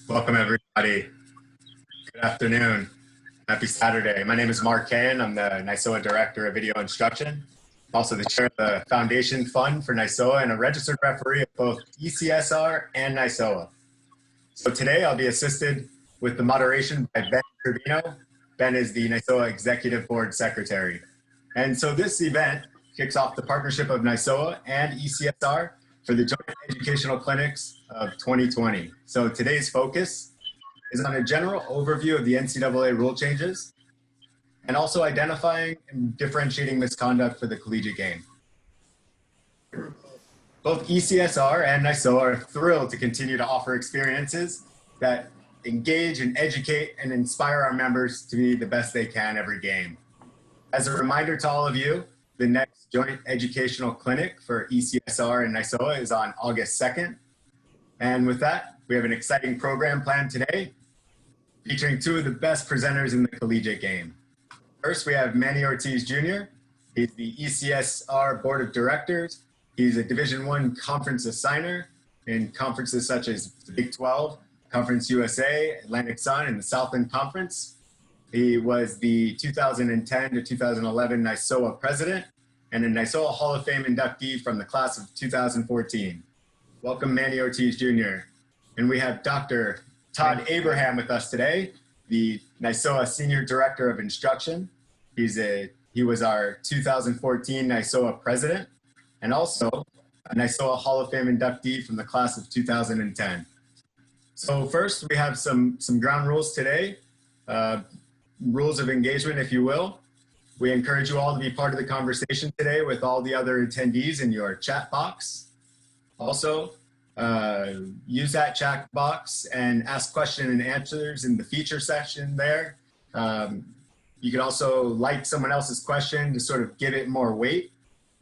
Welcome, everybody. Good afternoon. Happy Saturday. My name is Mark Cahan. I'm the NISOA Director of Video Instruction. I'm also the chair of the Foundation Fund for NISOA and a registered referee of both ECSR and NISOA. So today I'll be assisted with the moderation by Ben Trevino. Ben is the NISOA Executive Board Secretary. And so this event kicks off the partnership of NISOA and ECSR for the Joint Educational Clinics of 2020. So today's focus is on a general overview of the NCAA rule changes and also identifying and differentiating misconduct for the collegiate game. Both ECSR and NISOA are thrilled to continue to offer experiences that engage and educate and inspire our members to be the best they can every game. As a reminder to all of you, the next Joint Educational Clinic for ECSR and NISOA is on August 2nd. And with that, we have an exciting program planned today featuring two of the best presenters in the collegiate game. First, we have Manny Ortiz Jr. He's the ECSR Board of Directors. He's a Division I conference assigner in conferences such as the Big 12, Conference USA, Atlantic Sun, and the Southland Conference. He was the 2010 to 2011 NISOA president and a NISOA Hall of Fame inductee from the class of 2014. Welcome, Manny Ortiz Jr. And we have Dr. Todd Abraham with us today, the NISOA Senior Director of Instruction. He was our 2014 NISOA president and also a NISOA Hall of Fame inductee from the class of 2010. So first, we have some ground rules today. Rules of engagement, if you will. We encourage you all to be part of the conversation today with all the other attendees in your chat box. Also, use that chat box and ask questions and answers in the feature section there. You can also like someone else's question to sort of give it more weight.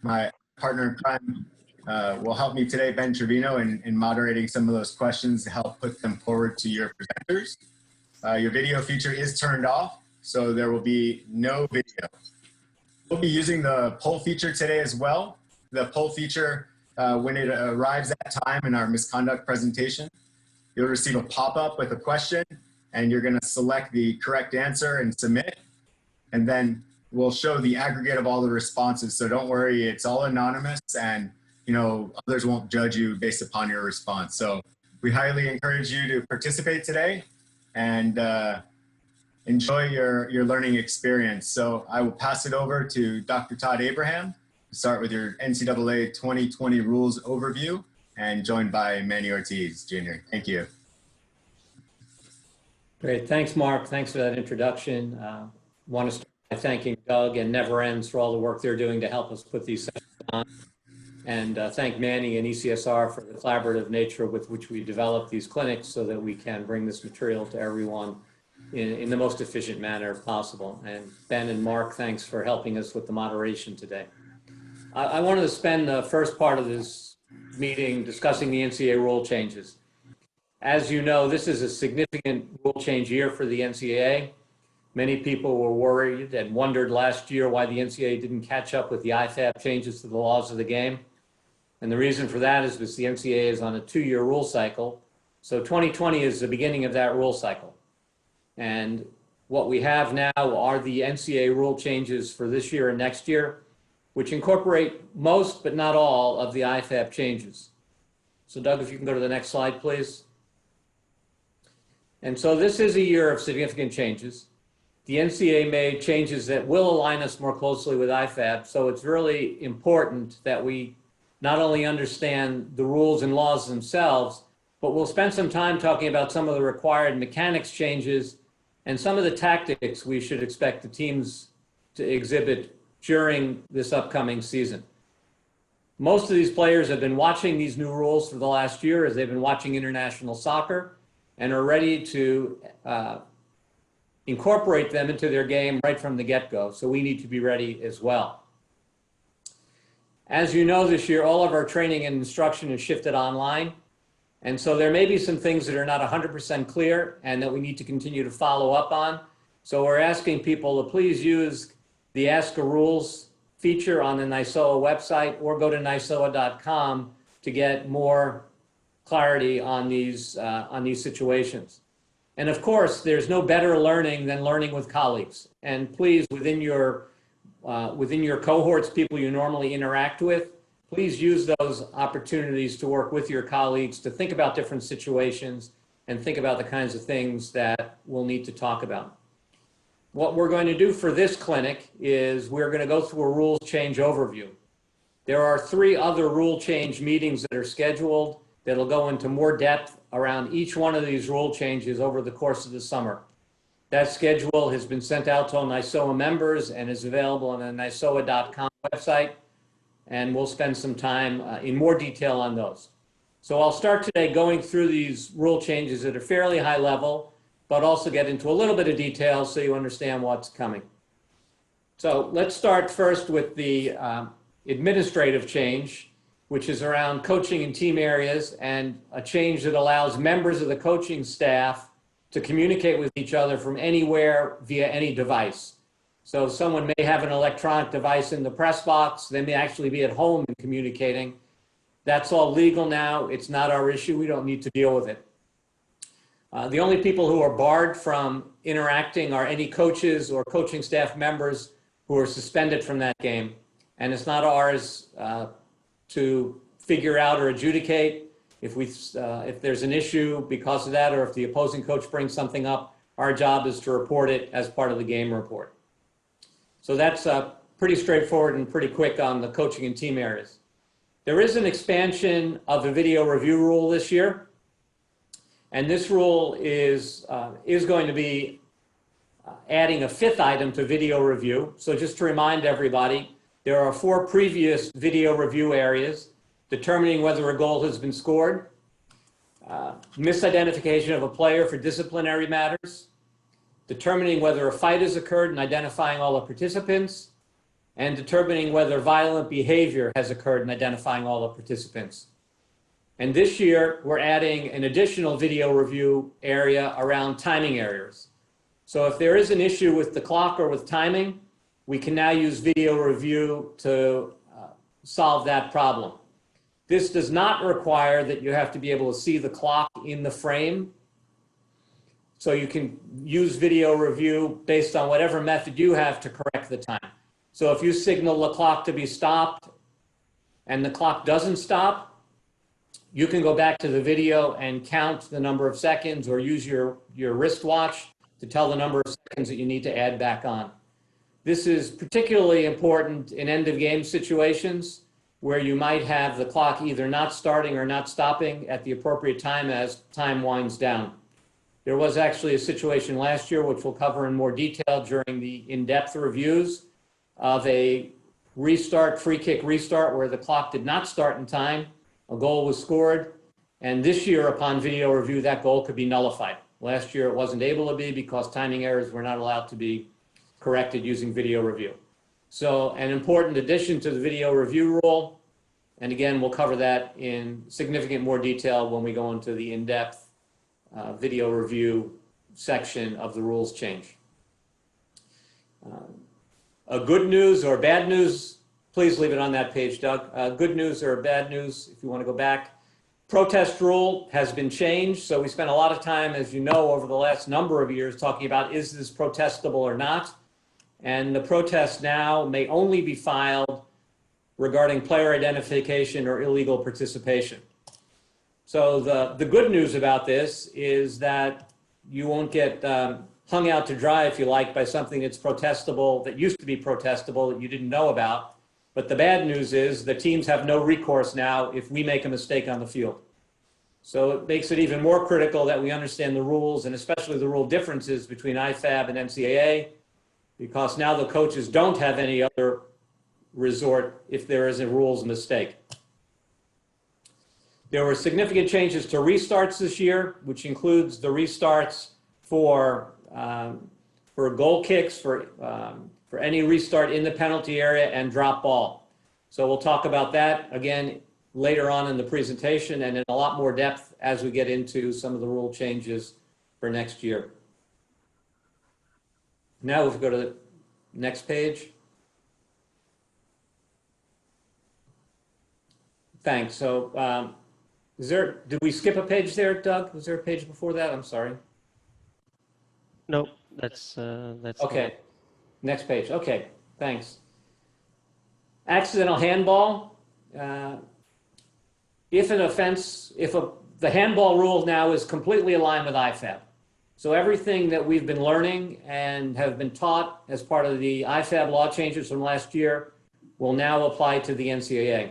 My partner in crime will help me today, Ben Trevino, in moderating some of those questions to help put them forward to your presenters. Your video feature is turned off, so there will be no video. We'll be using the poll feature today as well. The poll feature, when it arrives at time in our misconduct presentation, you'll receive a pop-up with a question, and you're going to select the correct answer and submit. And then we'll show the aggregate of all the responses. So don't worry, it's all anonymous, and others won't judge you based upon your response. So we highly encourage you to participate today and enjoy your learning experience. So I will pass it over to Dr. Todd Abraham to start with your NCAA 2020 rules overview, and joined by Manny Ortiz Jr. Thank you. Great, thanks Mark, thanks for that introduction. Want to start by thanking Doug and Never Ends for all the work they're doing to help us put these sessions on. And thank Manny and ECSR for the collaborative nature with which we develop these clinics so that we can bring this material to everyone in the most efficient manner possible. And Ben and Mark, thanks for helping us with the moderation today. I wanted to spend the first part of this meeting discussing the NCAA rule changes. As you know, this is a significant rule change year for the NCAA. Many people were worried and wondered last year why the NCAA didn't catch up with the IFAB changes to the laws of the game. And the reason for that is because the NCAA is on a 2-year rule cycle. So 2020 is the beginning of that rule cycle. And what we have now are the NCAA rule changes for this year and next year, which incorporate most but not all of the IFAB changes. So Doug, if you can go to the next slide, please. And so this is a year of significant changes. The NCAA made changes that will align us more closely with IFAB. So it's really important that we not only understand the rules and laws themselves, but we'll spend some time talking about some of the required mechanics changes and some of the tactics we should expect the teams to exhibit during this upcoming season. Most of these players have been watching these new rules for the last year as they've been watching international soccer and are ready to incorporate them into their game right from the get-go. So we need to be ready as well. As you know, this year, all of our training and instruction is shifted online. And so there may be some things that are not 100% clear and that we need to continue to follow up on. So we're asking people to please use the Ask a Rules feature on the NISOA website or go to nisoa.com to get more clarity on these situations. And of course, there's no better learning than learning with colleagues. And please, within your cohorts, people you normally interact with, please use those opportunities to work with your colleagues to think about different situations and think about the kinds of things that we'll need to talk about. What we're going to do for this clinic is we're going to go through a rules change overview. There are 3 other rule change meetings that are scheduled that'll go into more depth around each one of these rule changes over the course of the summer. That schedule has been sent out to all NISOA members and is available on the NISOA.com website, and we'll spend some time in more detail on those. So I'll start today going through these rule changes at a fairly high level, but also get into a little bit of detail so you understand what's coming. So let's start first with the administrative change, which is around coaching and team areas, and a change that allows members of the coaching staff to communicate with each other from anywhere via any device. So someone may have an electronic device in the press box, they may actually be at home and communicating. That's all legal now. It's not our issue. We don't need to deal with it. The only people who are barred from interacting are any coaches or coaching staff members who are suspended from that game. And it's not ours to figure out or adjudicate. If there's an issue because of that, or if the opposing coach brings something up, our job is to report it as part of the game report. So that's pretty straightforward and pretty quick on the coaching and team areas. There is an expansion of the video review rule this year. And this rule is going to be adding a 5th item to video review. So just to remind everybody, there are 4 previous video review areas: determining whether a goal has been scored, misidentification of a player for disciplinary matters, determining whether a fight has occurred and identifying all the participants, and determining whether violent behavior has occurred and identifying all the participants. And this year, we're adding an additional video review area around timing errors. So if there is an issue with the clock or with timing, we can now use video review to solve that problem. This does not require that you have to be able to see the clock in the frame. So you can use video review based on whatever method you have to correct the time. So if you signal the clock to be stopped and the clock doesn't stop, you can go back to the video and count the number of seconds, or use your wristwatch to tell the number of seconds that you need to add back on. This is particularly important in end-of-game situations where you might have the clock either not starting or not stopping at the appropriate time as time winds down. There was actually a situation last year, which we'll cover in more detail during the in-depth reviews, of a restart, free kick restart, where the clock did not start in time. A goal was scored, and this year, upon video review, that goal could be nullified. Last year, it wasn't able to be because timing errors were not allowed to be corrected using video review. So an important addition to the video review rule, and again, we'll cover that in significant more detail when we go into the in-depth video review section of the rules change. A good news or bad news, please leave it on that page, Doug. Good news or bad news, if you want to go back. Protest rule has been changed. So we spent a lot of time, as you know, over the last number of years talking about, is this protestable or not? And the protest now may only be filed regarding player identification or illegal participation. So the good news about this is that you won't get hung out to dry, if you like, by something that's protestable, that used to be protestable, that you didn't know about. But the bad news is the teams have no recourse now if we make a mistake on the field. So it makes it even more critical that we understand the rules, and especially the rule differences between IFAB and NCAA, because now the coaches don't have any other resort if there is a rules mistake. There were significant changes to restarts this year, which includes the restarts for goal kicks, for any restart in the penalty area, and drop ball. So we'll talk about that again later on in the presentation and in a lot more depth as we get into some of the rule changes for next year. Now if we go to the next page. Thanks. So did we skip a page there, Doug? Was there a page before that? I'm sorry. No, that's Okay. Next page. Okay, thanks. Accidental handball. If the handball rule now is completely aligned with IFAB. So everything that we've been learning and have been taught as part of the IFAB law changes from last year will now apply to the NCAA.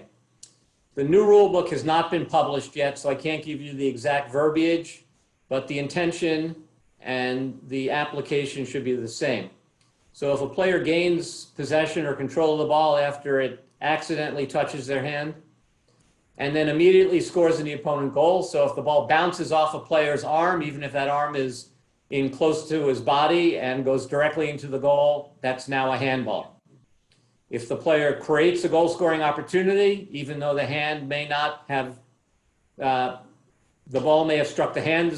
The new rule book has not been published yet, so I can't give you the exact verbiage, but the intention and the application should be the same. So if a player gains possession or control of the ball after it accidentally touches their hand, and then immediately scores in the opponent goal. So if the ball bounces off a player's arm, even if that arm is in close to his body and goes directly into the goal, that's now a handball. If the player creates a goal scoring opportunity, even though the hand may not have, the ball may have struck the hand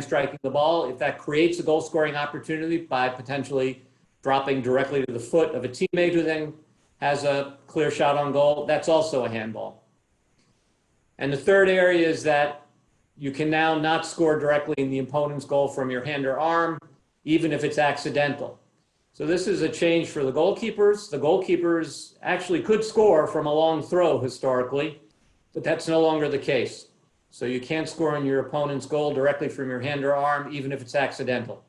striking the ball, if that creates a goal scoring opportunity by potentially dropping directly to the foot of a teammate who then has a clear shot on goal, that's also a handball. And the third area is that you can now not score directly in the opponent's goal from your hand or arm, even if it's accidental. So this is a change for the goalkeepers. The goalkeepers actually could score from a long throw historically, but that's no longer the case. So you can't score in your opponent's goal directly from your hand or arm, even if it's accidental.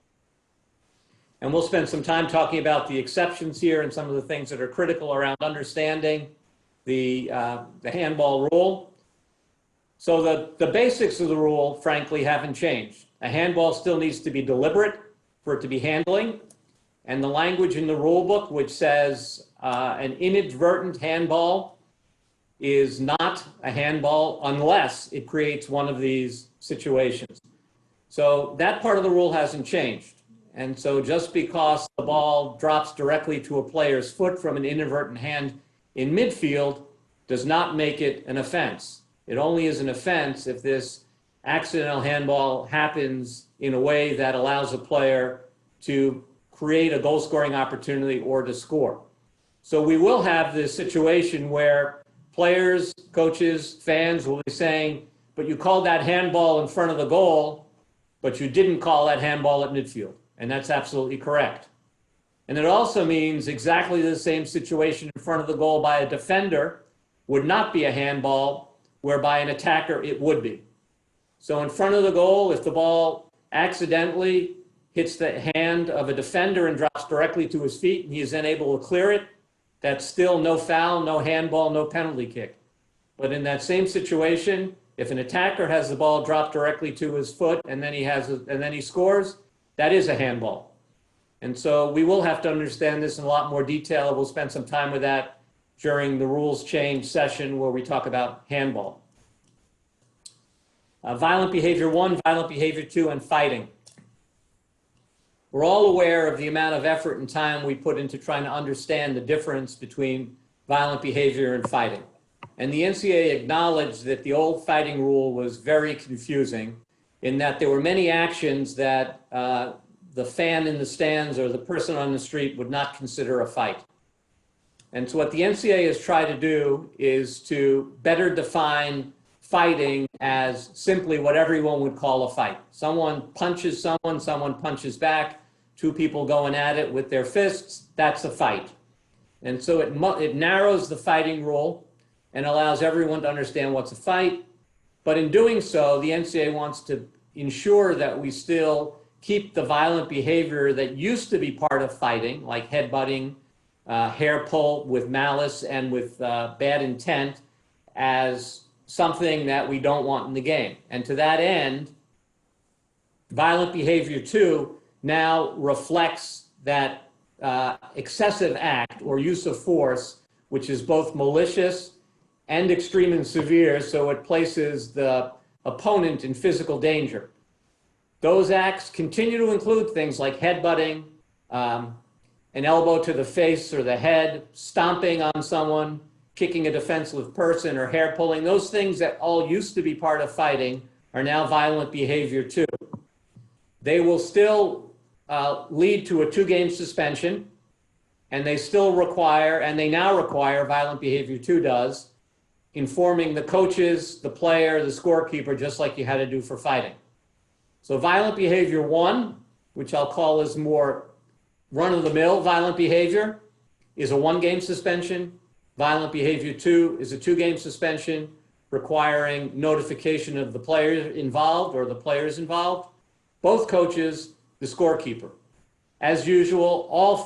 And we'll spend some time talking about the exceptions here and some of the things that are critical around understanding the handball rule. So the basics of the rule, frankly, haven't changed. A handball still needs to be deliberate for it to be handling. And the language in the rule book, which says an inadvertent handball is not a handball unless it creates one of these situations. So that part of the rule hasn't changed. And so just because the ball drops directly to a player's foot from an inadvertent hand in midfield does not make it an offense. It only is an offense if this accidental handball happens in a way that allows a player to create a goal-scoring opportunity or to score. So we will have this situation where players, coaches, fans will be saying, but you called that handball in front of the goal, but you didn't call that handball at midfield. And that's absolutely correct. And it also means exactly the same situation in front of the goal by a defender would not be a handball, whereby an attacker it would be. So in front of the goal, if the ball accidentally hits the hand of a defender and drops directly to his feet and he is then able to clear it, that's still no foul, no handball, no penalty kick. But in that same situation, if an attacker has the ball drop directly to his foot and then he scores, that is a handball. And so we will have to understand this in a lot more detail. We'll spend some time with that during the rules change session where we talk about handball. Violent behavior 1, violent behavior 2, and fighting. We're all aware of the amount of effort and time we put into trying to understand the difference between violent behavior and fighting. And the NCAA acknowledged that the old fighting rule was very confusing in that there were many actions that the fan in the stands or the person on the street would not consider a fight. And so what the NCAA has tried to do is to better define fighting as simply what everyone would call a fight. Someone punches someone, someone punches back, two people going at it with their fists, that's a fight. And so it narrows the fighting rule and allows everyone to understand what's a fight. But in doing so, the NCAA wants to ensure that we still keep the violent behavior that used to be part of fighting, like headbutting, hair pull with malice and with bad intent, as something that we don't want in the game. And to that end, violent behavior 2 now reflects that excessive act or use of force, which is both malicious and extreme and severe, so it places the opponent in physical danger. Those acts continue to include things like headbutting, an elbow to the face or the head, stomping on someone, kicking a defenseless person, or hair pulling. Those things that all used to be part of fighting are now violent behavior 2. They will still lead to a 2-game suspension, and they still require, and they now require, violent behavior 2 does, informing the coaches, the player, the scorekeeper, just like you had to do for fighting. So violent behavior 1, which I'll call as more run-of-the-mill violent behavior, is a 1-game suspension. Violent behavior 2 is a 2-game suspension requiring notification of the player involved or the players involved, both coaches, the scorekeeper. As usual, all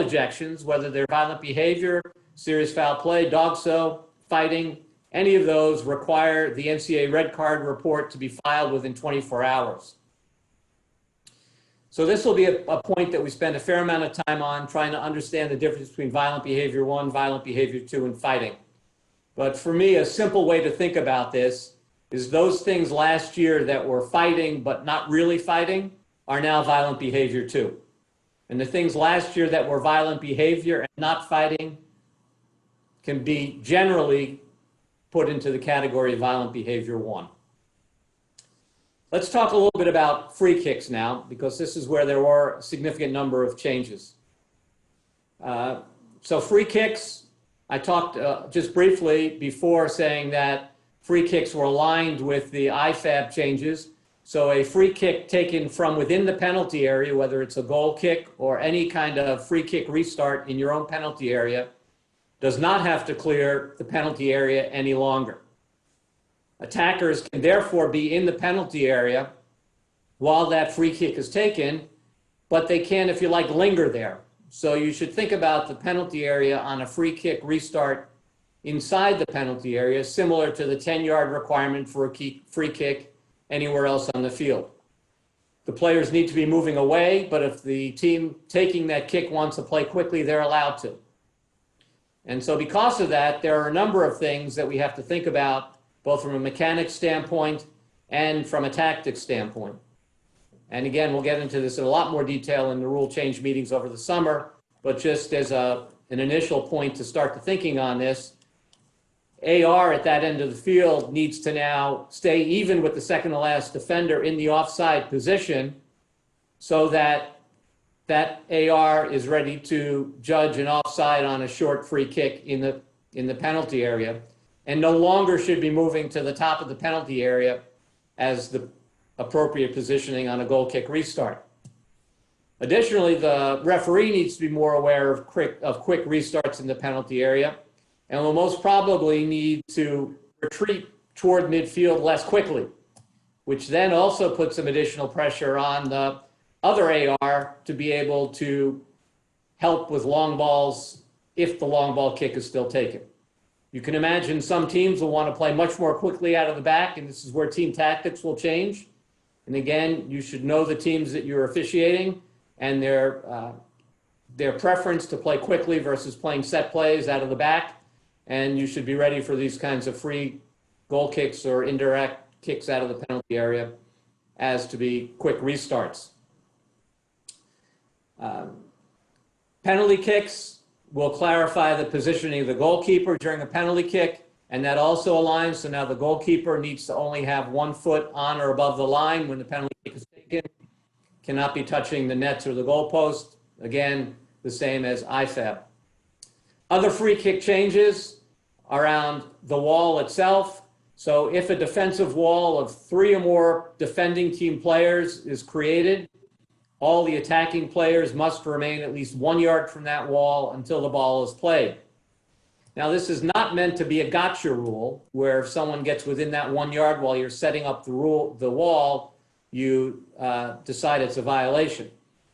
ejections, whether they're violent behavior, serious foul play, dog-so, fighting, any of those require the NCAA red card report to be filed within 24 hours. So this will be a point that we spend a fair amount of time on, trying to understand the difference between violent behavior 1, violent behavior 2, and fighting. But for me, a simple way to think about this is those things last year that were fighting but not really fighting are now violent behavior 2. And the things last year that were violent behavior and not fighting can be generally put into the category of violent behavior 1. Let's talk a little bit about free kicks now, because this is where there were a significant number of changes. So free kicks, I talked just briefly before saying that free kicks were aligned with the IFAB changes. So a free kick taken from within the penalty area, whether it's a goal kick or any kind of free kick restart in your own penalty area, does not have to clear the penalty area any longer. Attackers can therefore be in the penalty area while that free kick is taken, but they can, if you like, linger there. So you should think about the penalty area on a free kick restart inside the penalty area, similar to the 10-yard requirement for a free kick anywhere else on the field. The players need to be moving away, but if the team taking that kick wants to play quickly, they're allowed to. And so because of that, there are a number of things that we have to think about, both from a mechanics standpoint and from a tactics standpoint. And again, we'll get into this in a lot more detail in the rule change meetings over the summer, but just as an initial point to start the thinking on this, AR at that end of the field needs to now stay even with the second to last defender in the offside position so that that AR is ready to judge an offside on a short free kick in the penalty area, and no longer should be moving to the top of the penalty area as the appropriate positioning on a goal kick restart. Additionally, the referee needs to be more aware of quick restarts in the penalty area, and will most probably need to retreat toward midfield less quickly, which then also puts some additional pressure on the other AR to be able to help with long balls if the long ball kick is still taken. You can imagine some teams will want to play much more quickly out of the back, and this is where team tactics will change. And again, you should know the teams that you're officiating and their preference to play quickly versus playing set plays out of the back. And you should be ready for these kinds of free goal kicks or indirect kicks out of the penalty area as to be quick restarts. Penalty kicks will clarify the positioning of the goalkeeper during a penalty kick, and that also aligns. So now the goalkeeper needs to only have 1 foot on or above the line when the penalty kick is taken, cannot be touching the nets or the goalpost. Again, the same as IFAB. Other free kick changes around the wall itself. So if a defensive wall of 3 or more defending team players is created, all the attacking players must remain at least 1 yard from that wall until the ball is played. Now, this is not meant to be a gotcha rule, where if someone gets within that 1 yard while you're setting up the wall, you decide it's a violation.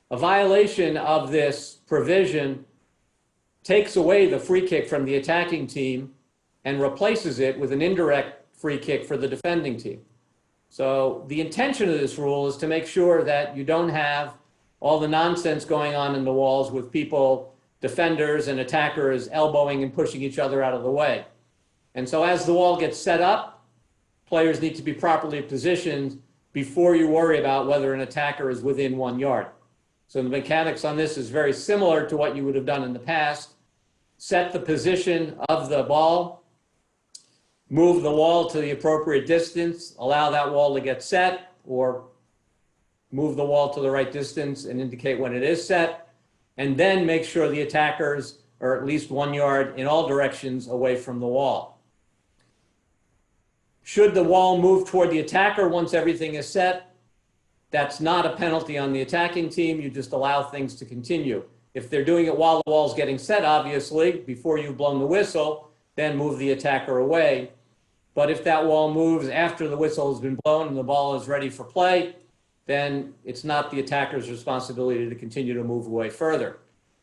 A violation of this provision takes away the free kick from the attacking team and replaces it with an indirect free kick for the defending team. So the intention of this rule is to make sure that you don't have all the nonsense going on in the walls with people, defenders and attackers, elbowing and pushing each other out of the way. And so as the wall gets set up, players need to be properly positioned before you worry about whether an attacker is within 1 yard. So the mechanics on this is very similar to what you would have done in the past. Set the position of the ball, move the wall to the appropriate distance, allow that wall to get set, or move the wall to the right distance and indicate when it is set, and then make sure the attackers are at least 1 yard in all directions away from the wall. Should the wall move toward the attacker once everything is set, that's not a penalty on the attacking team. You just allow things to continue. If they're doing it while the wall's getting set, obviously, before you've blown the whistle, then move the attacker away. But if that wall moves after the whistle has been blown and the ball is ready for play, then it's not the attacker's responsibility to continue to move away further.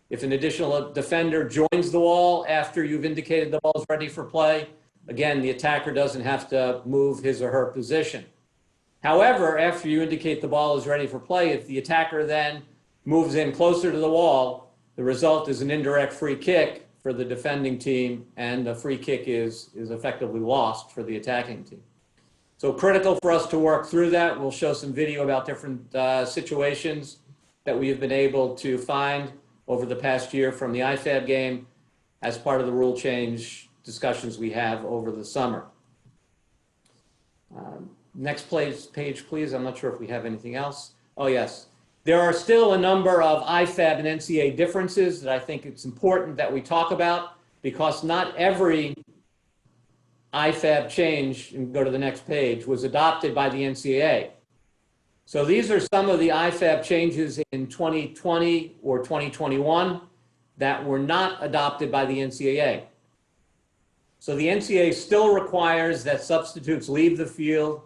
If an additional defender joins the wall after you've indicated the ball is ready for play, again, the attacker doesn't have to move his or her position. However, after you indicate the ball is ready for play, if the attacker then moves in closer to the wall, the result is an indirect free kick for the defending team, and the free kick is effectively lost for the attacking team. So critical for us to work through that. We'll show some video about different situations that we have been able to find over the past year from the IFAB game as part of the rule change discussions we have over the summer. Next page, please. I'm not sure if we have anything else. Oh, yes. There are still a number of IFAB and NCAA differences that I think it's important that we talk about, because not every IFAB change, and go to the next page, was adopted by the NCAA. So these are some of the IFAB changes in 2020 or 2021 that were not adopted by the NCAA. So the NCAA still requires that substitutes leave the field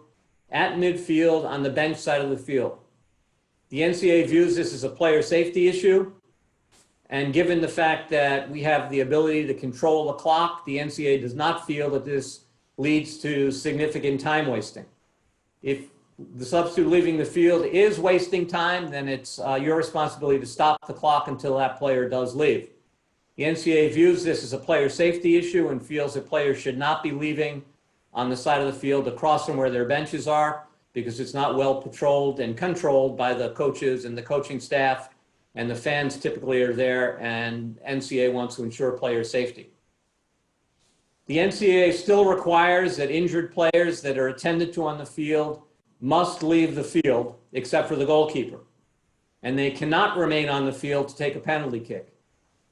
at midfield on the bench side of the field. The NCAA views this as a player safety issue, and given the fact that we have the ability to control the clock, the NCAA does not feel that this leads to significant time wasting. If the substitute leaving the field is wasting time, then it's your responsibility to stop the clock until that player does leave. The NCAA views this as a player safety issue and feels that players should not be leaving on the side of the field across from where their benches are, because it's not well patrolled and controlled by the coaches and the coaching staff, and the fans typically are there, and NCAA wants to ensure player safety. The NCAA still requires that injured players that are attended to on the field must leave the field, except for the goalkeeper, and they cannot remain on the field to take a penalty kick.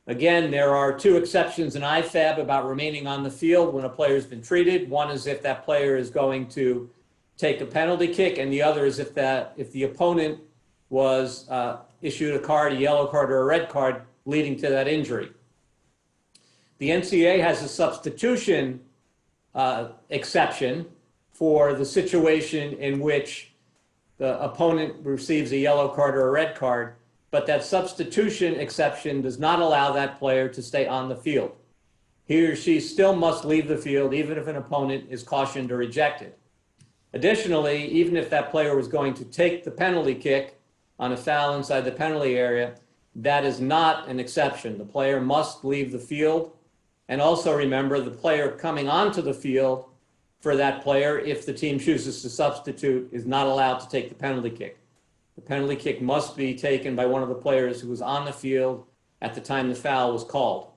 Again, there are two exceptions in IFAB about remaining on the field when a player has been treated. One is if that player is going to take a penalty kick, and the other is if the opponent was issued a card, a yellow card or a red card leading to that injury. The NCAA has a substitution exception for the situation in which the opponent receives a yellow card or a red card, but that substitution exception does not allow that player to stay on the field. He or she still must leave the field even if an opponent is cautioned or ejected. Additionally, even if that player was going to take the penalty kick on a foul inside the penalty area, that is not an exception. The player must leave the field. And also remember, the player coming onto the field for that player, if the team chooses to substitute, is not allowed to take the penalty kick. The penalty kick must be taken by one of the players who was on the field at the time the foul was called.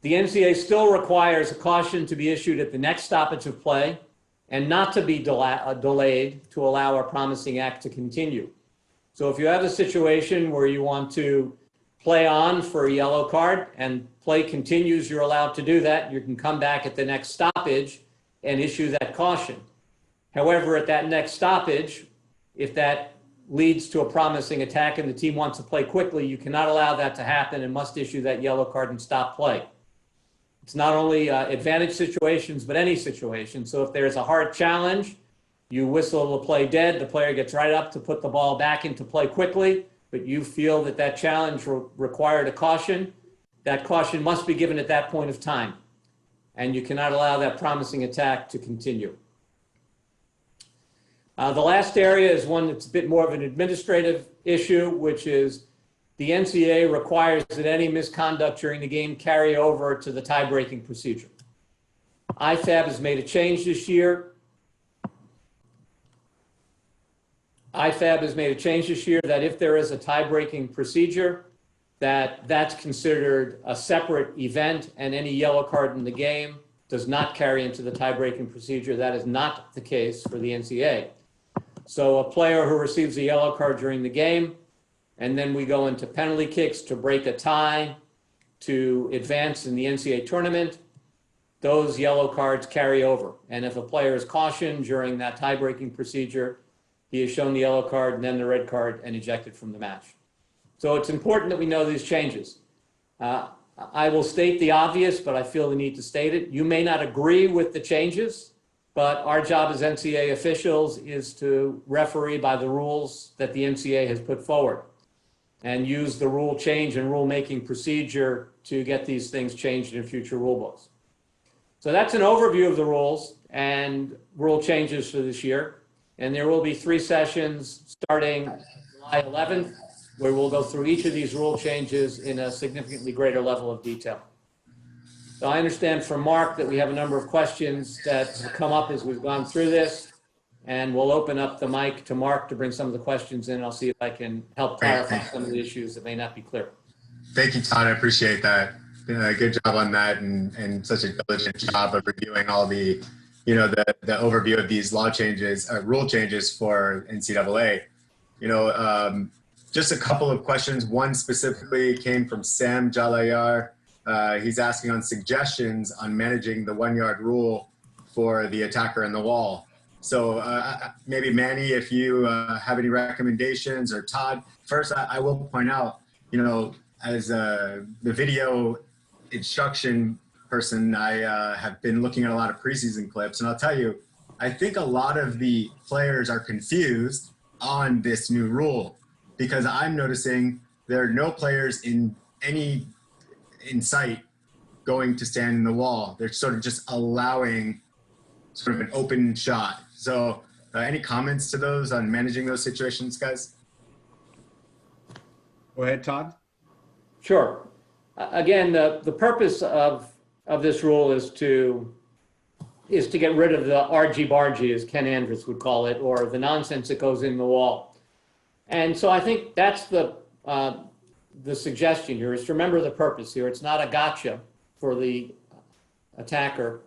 The NCAA still requires a caution to be issued at the next stoppage of play and not to be delayed to allow a promising act to continue. So if you have a situation where you want to play on for a yellow card and play continues, you're allowed to do that. You can come back at the next stoppage and issue that caution. However, at that next stoppage, if that leads to a promising attack and the team wants to play quickly, you cannot allow that to happen and must issue that yellow card and stop play. It's not only advantage situations, but any situation. So if there's a hard challenge, you whistle the play dead, the player gets right up to put the ball back into play quickly, but you feel that that challenge required a caution, that caution must be given at that point of time. And you cannot allow that promising attack to continue. The last area is one that's a bit more of an administrative issue, which is the NCAA requires that any misconduct during the game carry over to the tie-breaking procedure. IFAB has made a change this year. IFAB has made a change this year that if there is a tie-breaking procedure, that's considered a separate event, and any yellow card in the game does not carry into the tie-breaking procedure. That is not the case for the NCAA. So a player who receives a yellow card during the game, and then we go into penalty kicks to break a tie to advance in the NCAA tournament, those yellow cards carry over. And if a player is cautioned during that tie-breaking procedure, he is shown the yellow card and then the red card and ejected from the match. So it's important that we know these changes. I will state the obvious, but I feel the need to state it. You may not agree with the changes, but our job as NCAA officials is to referee by the rules that the NCAA has put forward and use the rule change and rule-making procedure to get these things changed in future rule books. So that's an overview of the rules and rule changes for this year. And there will be 3 sessions starting July 11th, where we'll go through each of these rule changes in a significantly greater level of detail. So I understand from Mark that we have a number of questions that have come up as we've gone through this, and we'll open up the mic to Mark to bring some of the questions in. I'll see if I can help clarify some of the issues that may not be clear. Thank you, Todd. I appreciate that. Good job on that, and such a diligent job of reviewing all the, the overview of these law changes, rule changes for NCAA. Just a couple of questions. One specifically came from Sam Jalayar. He's asking on suggestions on managing the 1-yard rule for the attacker in the wall. So maybe Manny, if you have any recommendations, or Todd. First, I will point out, as the video instruction person, I have been looking at a lot of preseason clips, and I'll tell you, I think a lot of the players are confused on this new rule, because I'm noticing there are no players in sight going to stand in the wall. They're sort of just allowing sort of an open shot. So any comments to those on managing those situations, guys? Go ahead, Todd. Sure. Again, the purpose of this rule is to get rid of the argy-bargy, as Ken Andrews would call it, or the nonsense that goes in the wall. And so I think that's the suggestion here, is to remember the purpose here. It's not a gotcha for the attacker.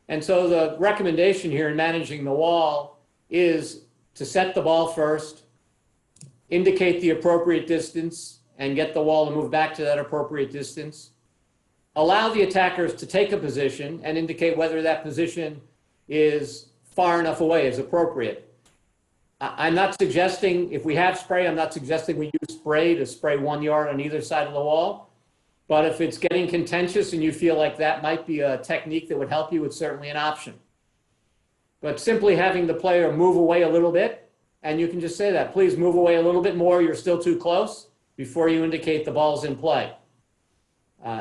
And so the recommendation here in managing the wall is to set the ball first, indicate the appropriate distance, and get the wall to move back to that appropriate distance. Allow the attackers to take a position and indicate whether that position is far enough away, is appropriate. I'm not suggesting, if we have spray, I'm not suggesting we use spray to spray 1 yard on either side of the wall. But if it's getting contentious and you feel like that might be a technique that would help you, it's certainly an option. But simply having the player move away a little bit, and you can just say that, please move away a little bit more, you're still too close, before you indicate the ball's in play.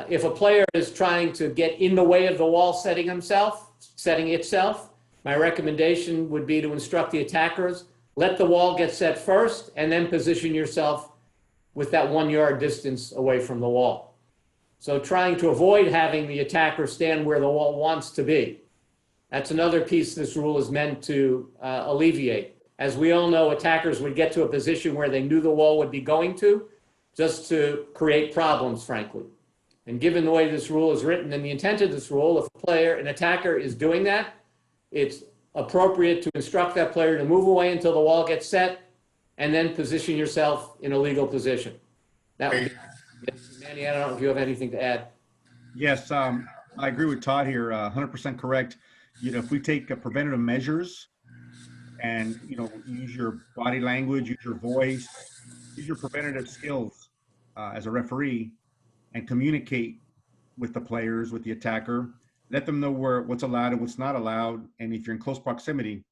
If a player is trying to get in the way of the wall setting itself, my recommendation would be to instruct the attackers, let the wall get set first, and then position yourself with that 1 yard distance away from the wall. So trying to avoid having the attacker stand where the wall wants to be. That's another piece this rule is meant to alleviate. As we all know, attackers would get to a position where they knew the wall would be going to, just to create problems, frankly. And given the way this rule is written and the intent of this rule, if an attacker is doing that, it's appropriate to instruct that player to move away until the wall gets set, and then position yourself in a legal position. That would be, Manny, I don't know if you have anything to add. Yes, I agree with Todd here, 100% correct. If we take preventative measures and, use your body language, use your voice, use your preventative skills as a referee, and communicate with the players, with the attacker, let them know what's allowed and what's not allowed. And if you're in close proximity,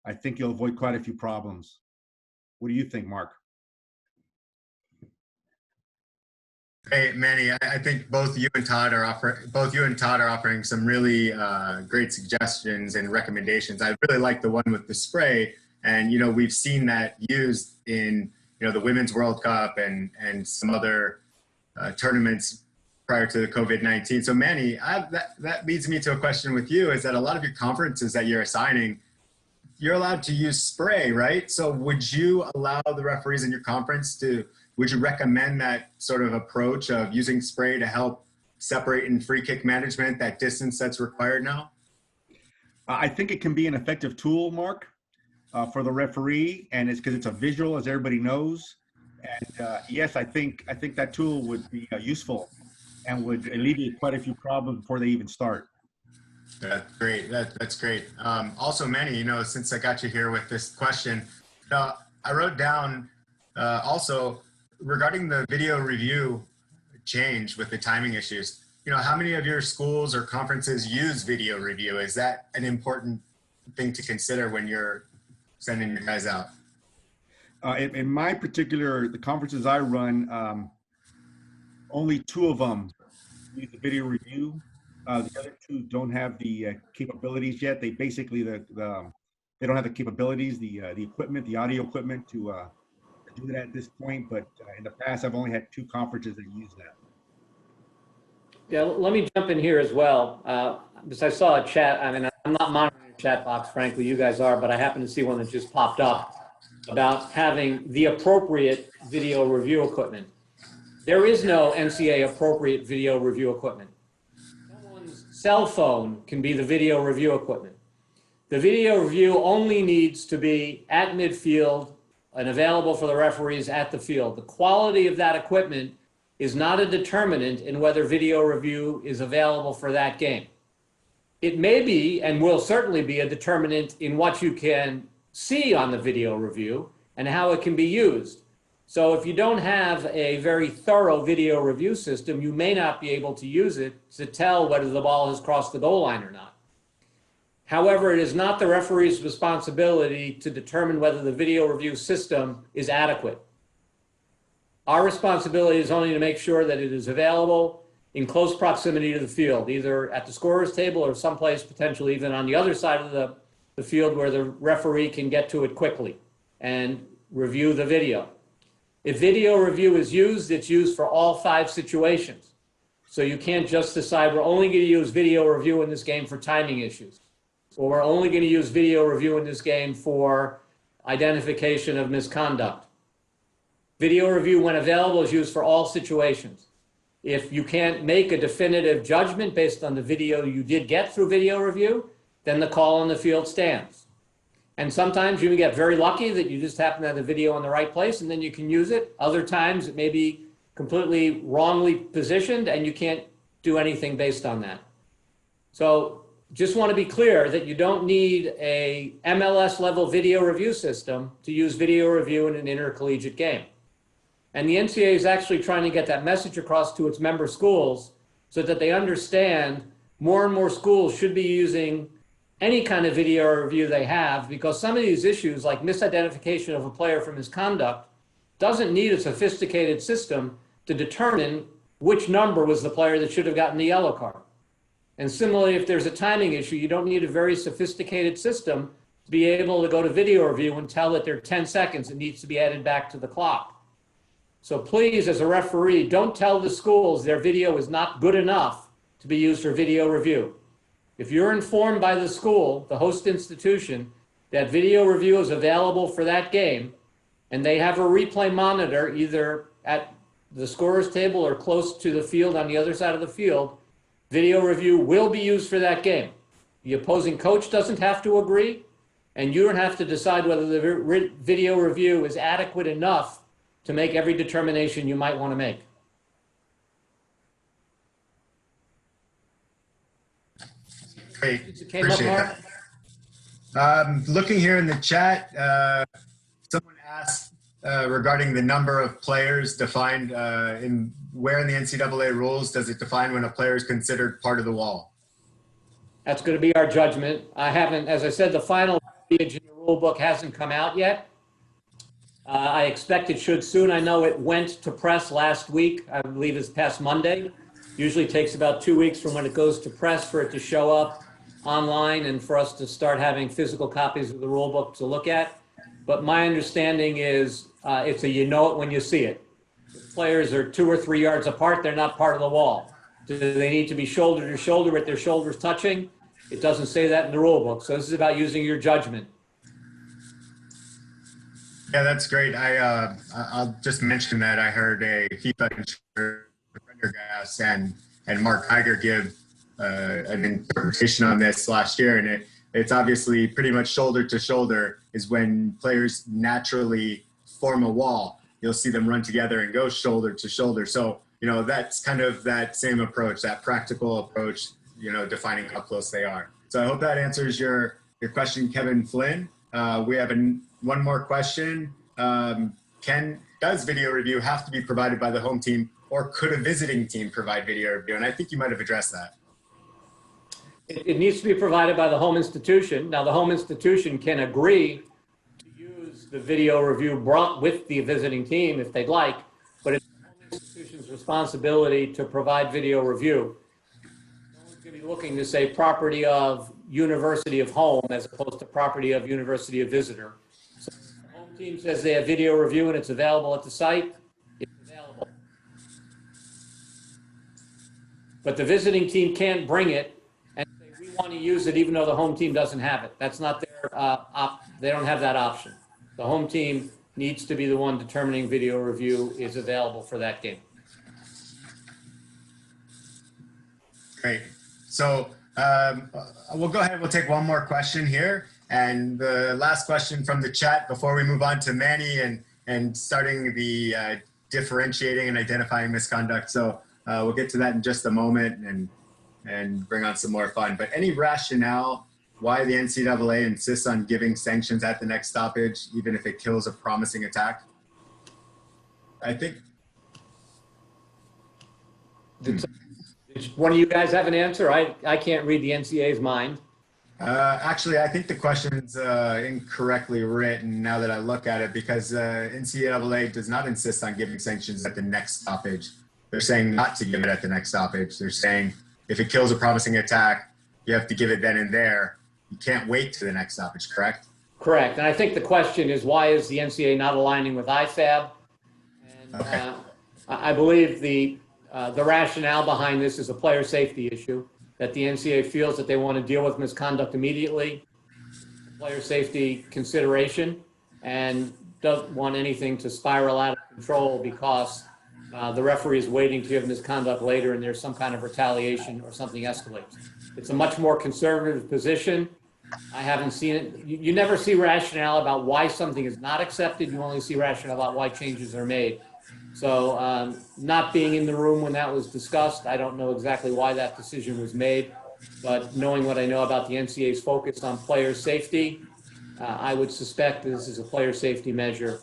I think you'll avoid quite a few problems. What do you think, Mark? Hey, Manny, I think both you and Todd are offering some really great suggestions and recommendations. I really like the one with the spray, and we've seen that used in the Women's World Cup and some other tournaments prior to the COVID-19. So Manny, that leads me to a question with you, is that a lot of your conferences that you're assigning, you're allowed to use spray, right? So would you allow the referees in your conference would you recommend that sort of approach of using spray to help separate in free kick management, that distance that's required now? I think it can be an effective tool, Mark, for the referee, and it's because it's a visual, as everybody knows. And yes, I think that tool would be useful and would alleviate quite a few problems before they even start. That's great. That's great. Also, Manny, since I got you here with this question, I wrote down also regarding the video review change with the timing issues. How many of your schools or conferences use video review? Is that an important thing to consider when you're sending your guys out? In my particular, the conferences I run, only 2 of them use the video review. The other 2 don't have the capabilities yet. They basically they don't have the capabilities, the equipment, the audio equipment to do that at this point. But in the past, I've only had 2 conferences that use that. Yeah, let me jump in here as well. Because I saw a chat. I mean, I'm not monitoring the chat box, frankly, you guys are, but I happen to see one that just popped up about having the appropriate video review equipment. There is no NCAA appropriate video review equipment. Someone's cell phone can be the video review equipment. The video review only needs to be at midfield and available for the referees at the field. The quality of that equipment is not a determinant in whether video review is available for that game. It may be, and will certainly be, a determinant in what you can see on the video review and how it can be used. So if you don't have a very thorough video review system, you may not be able to use it to tell whether the ball has crossed the goal line or not. However, it is not the referee's responsibility to determine whether the video review system is adequate. Our responsibility is only to make sure that it is available in close proximity to the field, either at the scorer's table or someplace potentially even on the other side of the field where the referee can get to it quickly and review the video. If video review is used, it's used for all 5 situations. So you can't just decide we're only going to use video review in this game for timing issues, or we're only going to use video review in this game for identification of misconduct. Video review, when available, is used for all situations. If you can't make a definitive judgment based on the video you did get through video review, then the call on the field stands. And sometimes you get very lucky that you just happen to have the video in the right place and then you can use it. Other times it may be completely wrongly positioned and you can't do anything based on that. So just want to be clear that you don't need a MLS level video review system to use video review in an intercollegiate game. And the NCAA is actually trying to get that message across to its member schools so that they understand more and more schools should be using any kind of video review they have, because some of these issues like misidentification of a player for misconduct doesn't need a sophisticated system to determine which number was the player that should have gotten the yellow card. And similarly, if there's a timing issue, you don't need a very sophisticated system to be able to go to video review and tell that there are 10 seconds that needs to be added back to the clock. So please, as a referee, don't tell the schools their video is not good enough to be used for video review. If you're informed by the school, the host institution, that video review is available for that game, and they have a replay monitor either at the scorer's table or close to the field on the other side of the field, video review will be used for that game. The opposing coach doesn't have to agree, and you don't have to decide whether the video review is adequate enough to make every determination you might want to make. Great. Appreciate that. Looking here in the chat, someone asked regarding the number of players defined where in the NCAA rules does it define when a player is considered part of the wall? That's going to be our judgment. I haven't, as I said, the final page in the rule book hasn't come out yet. I expect it should soon. I know it went to press last week. I believe it's past Monday. Usually takes about 2 weeks from when it goes to press for it to show up online and for us to start having physical copies of the rule book to look at. But my understanding is it's a you know it when you see it. If players are 2 or 3 yards apart, they're not part of the wall. Do they need to be shoulder to shoulder with their shoulders touching? It doesn't say that in the rule book. So this is about using your judgment. Yeah, that's great. I'll just mention that I heard a FIFA Prendergast and Mark Geiger give an interpretation on this last year, and it's obviously pretty much shoulder to shoulder is when players naturally form a wall. You'll see them run together and go shoulder to shoulder. So, that's kind of that same approach, that practical approach defining how close they are. So I hope that answers your question, Kevin Flynn. We have one more question. Does video review have to be provided by the home team, or could a visiting team provide video review? And I think you might have addressed that. It needs to be provided by the home institution. Now, the home institution can agree to use the video review brought with the visiting team if they'd like, but it's the home institution's responsibility to provide video review. No one's going to be looking to say property of University of Home as opposed to property of University of Visitor. So if the home team says they have video review and it's available at the site, it's available. But the visiting team can't bring it and say, we want to use it even though the home team doesn't have it. That's not their, they don't have that option. The home team needs to be the one determining video review is available for that game. Great. So we'll go ahead. We'll take one more question here. And the last question from the chat before we move on to Manny and starting the differentiating and identifying misconduct. So we'll get to that in just a moment and bring on some more fun. But any rationale why the NCAA insists on giving sanctions at the next stoppage, even if it kills a promising attack? I think. Does one of you guys have an answer? I can't read the NCAA's mind. Actually, I think the question's incorrectly written now that I look at it, because NCAA does not insist on giving sanctions at the next stoppage. They're saying not to give it at the next stoppage. They're saying if it kills a promising attack, you have to give it then and there. You can't wait to the next stoppage, correct? Correct. And I think the question is, why is the NCAA not aligning with IFAB? And Okay. I believe the rationale behind this is a player safety issue, that the NCAA feels that they want to deal with misconduct immediately, player safety consideration, and doesn't want anything to spiral out of control because the referee is waiting to give misconduct later and there's some kind of retaliation or something escalates. It's a much more conservative position. I haven't seen it. You never see rationale about why something is not accepted. You only see rationale about why changes are made. So not being in the room when that was discussed, I don't know exactly why that decision was made. But knowing what I know about the NCAA's focus on player safety, I would suspect this is a player safety measure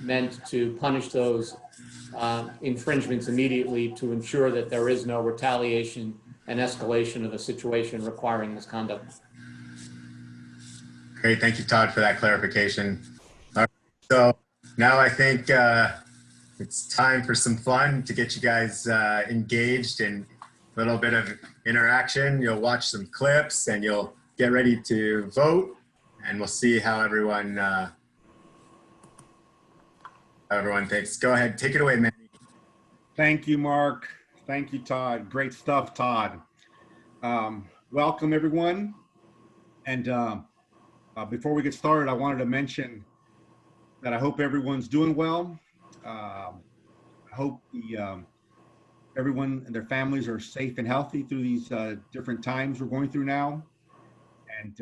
meant to punish those infringements immediately to ensure that there is no retaliation and escalation of a situation requiring misconduct. Great. Thank you, Todd, for that clarification. All right. So now I think it's time for some fun to get you guys engaged in a little bit of interaction. You'll watch some clips and you'll get ready to vote, and we'll see how everyone thinks. Go ahead. Take it away, Manny. Thank you, Mark. Thank you, Todd. Great stuff, Todd. Welcome, everyone. And before we get started, I wanted to mention that I hope everyone's doing well. I hope everyone and their families are safe and healthy through these different times we're going through now. And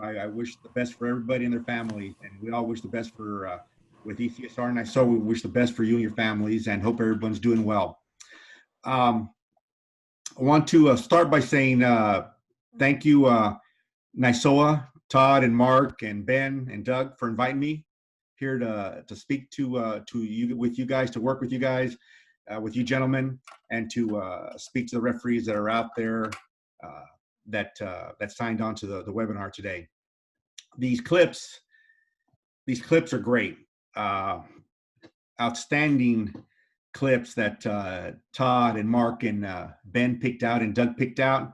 I wish the best for everybody and their family. And we all wish the best for with ECSR and NISOA. We wish the best for you and your families, and hope everyone's doing well. I want to start by saying thank you, NISOA, Todd and Mark and Ben and Doug, for inviting me here to speak to you, with you guys, to work with you guys, with you gentlemen, and to speak to the referees that are out there that signed on to the webinar today. These clips are great, outstanding clips that Todd and Mark and Ben picked out and Doug picked out.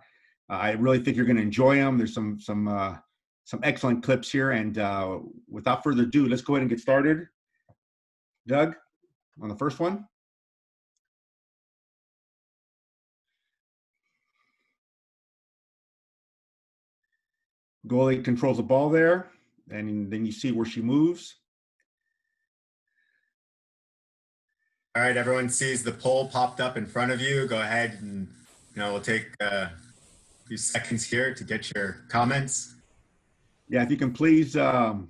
I really think you're going to enjoy them. There's some excellent clips here, and without further ado, let's go ahead and get started. Doug, on the first one. Goalie controls the ball there, and then you see where she moves. All right, everyone sees the poll popped up in front of you. Go ahead and we'll take a few seconds here to get your comments. Yeah, if you can please, I'm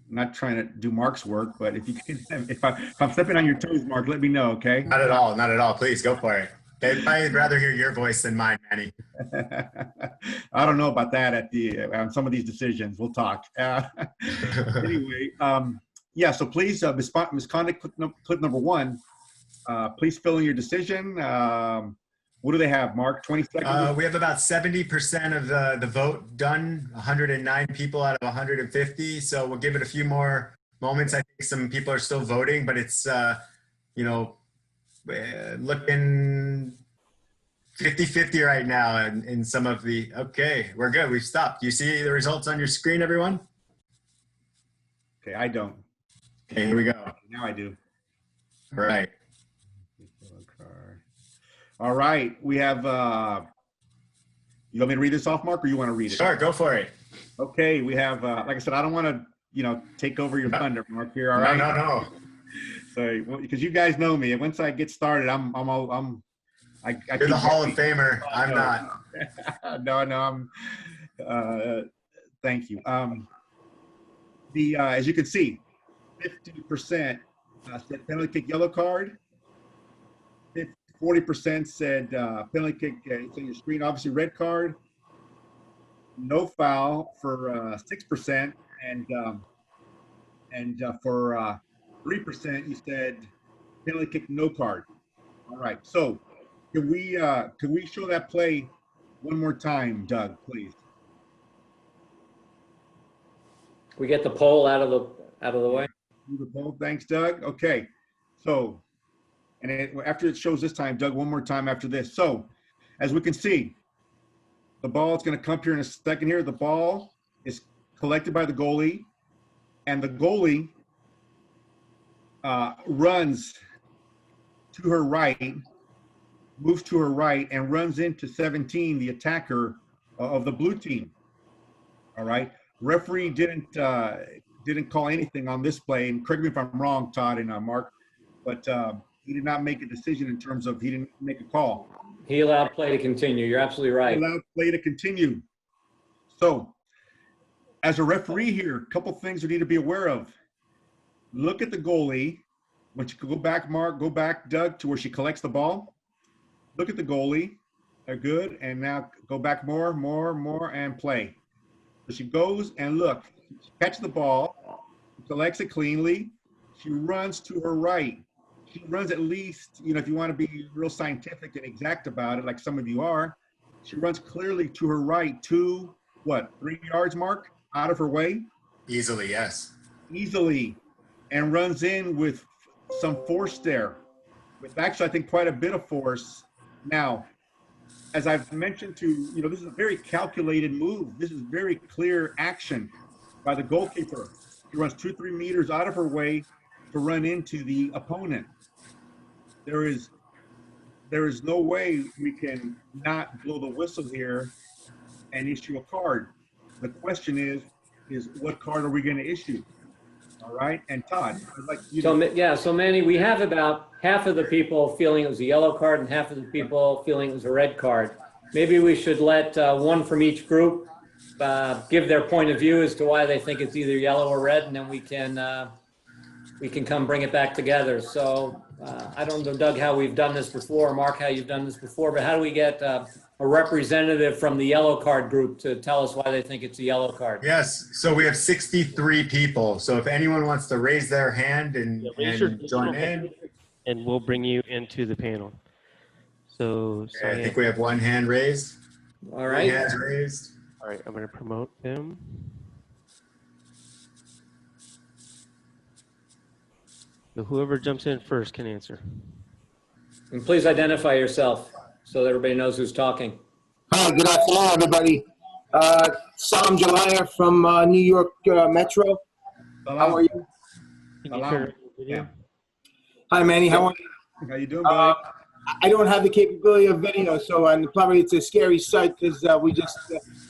not trying to do Mark's work, but if you can, if I'm stepping on your toes, Mark, let me know, okay? Not at all, not at all. Please go for it. Okay, I'd rather hear your voice than mine, Manny. I don't know about that on some of these decisions. We'll talk. Anyway, yeah, so please, misconduct clip number 1, please fill in your decision. What do they have, Mark? 20 seconds? We have about 70% of the vote done, 109 people out of 150. So we'll give it a few more moments. I think some people are still voting, but it's, looking 50-50 right now in some of the, okay, we're good. We've stopped. Do you see the results on your screen, everyone? Okay, I don't. Okay, here we go. Now I do. All right. All right, we have, you want me to read this off, Mark, or you want to read it? Sure, go for it. Okay, we have, like I said, I don't want to, take over your thunder, Mark, here, all right? No. So, because you guys know me, and once I get started, I You're the Hall of Famer. I'm not. No, thank you. As you can see, 50% said penalty kick, yellow card. 40% said penalty kick, it's on your screen, obviously red card. No foul for 6%, and for 3% you said penalty kick, no card. All right, so can we show that play one more time, Doug, please? We get the poll out of the way. Move the poll. Thanks, Doug. Okay, so, and after it shows this time, Doug, one more time after this. So, as we can see, the ball is going to come here in a second here. The ball is collected by the goalie, and the goalie runs to her right, moves to her right, and runs into 17, the attacker of the blue team. All right. Referee didn't call anything on this play, and correct me if I'm wrong, Todd and Mark, but he did not make a decision in terms of, he didn't make a call. He allowed play to continue. You're absolutely right. He allowed play to continue. So, as a referee here, a couple things we need to be aware of. Look at the goalie. Once you go back, Mark, go back, Doug, to where she collects the ball. Look at the goalie. They're good. And now go back more, and play. So she goes and look, she catches the ball, collects it cleanly. She runs to her right. She runs at least, if you want to be real scientific and exact about it, like some of you are, she runs clearly to her right, 3 yards, Mark, out of her way? Easily, yes. Easily, and runs in with some force there, with actually, I think, quite a bit of force. Now, as I've mentioned to, this is a very calculated move. This is very clear action by the goalkeeper. She runs 2-3 meters out of her way to run into the opponent. There is no way we can not blow the whistle here and issue a card. The question is what card are we going to issue? All right, and Todd, I'd like you to... So Manny, we have about half of the people feeling it was a yellow card and half of the people feeling it was a red card. Maybe we should let one from each group give their point of view as to why they think it's either yellow or red, and then we can come bring it back together. So I don't know, Doug, how we've done this before, Mark, how you've done this before, but how do we get a representative from the yellow card group to tell us why they think it's a yellow card? Yes, so we have 63 people. So if anyone wants to raise their hand and join in. And we'll bring you into the panel. So I think we have one hand raised. All right. 3 hands raised. All right, I'm going to promote them. So whoever jumps in first can answer. And please identify yourself so that everybody knows who's talking. Hi, good afternoon, everybody. Sam Jalaya from New York Metro. How are you? Can you turn the video? Yeah. Hi, Manny. How are you? How you doing, buddy? I don't have the capability of video, so probably it's a scary sight because we just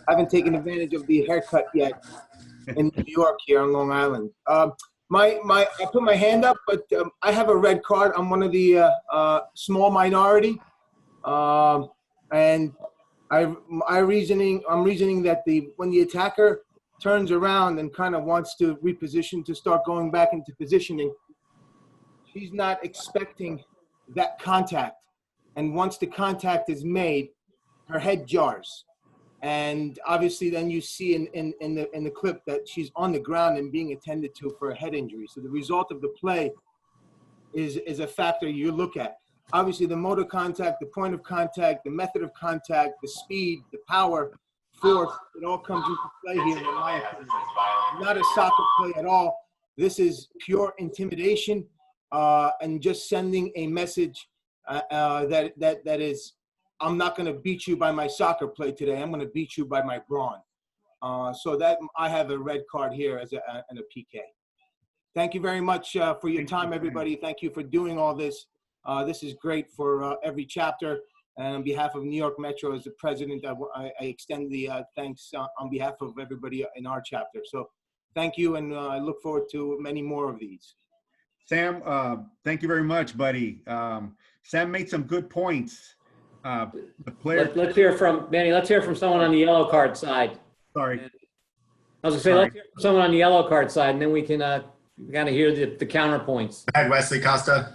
haven't taken advantage of the haircut yet in New York here on Long Island. I put my hand up, but I have a red card. I'm one of the small minority, and I'm reasoning that when the attacker turns around and kind of wants to reposition to start going back into positioning, she's not expecting that contact. and once the contact is made, her head jars. And obviously then you see in the clip that she's on the ground and being attended to for a head injury. So the result of the play is a factor you look at. Obviously the motor contact, the point of contact, the method of contact, the speed, the power, force, it all comes into play here in my opinion. Not a soccer play at all. This is pure intimidation and just sending a message that is, I'm not going to beat you by my soccer play today. I'm going to beat you by my brawn. So that I have a red card here as and a PK. Thank you very much for your time, everybody. Thank you for doing all this. This is great for every chapter. And on behalf of New York Metro, as the president, I extend the thanks on behalf of everybody in our chapter. So thank you, and I look forward to many more of these. Sam, thank you very much, buddy. Sam made some good points. The player. Let's hear from Manny. Let's hear from someone on the yellow card side. Sorry. I was gonna say, let's hear from someone on the yellow card side, and then we can kind of hear the counterpoints. Go ahead, Wesley Costa.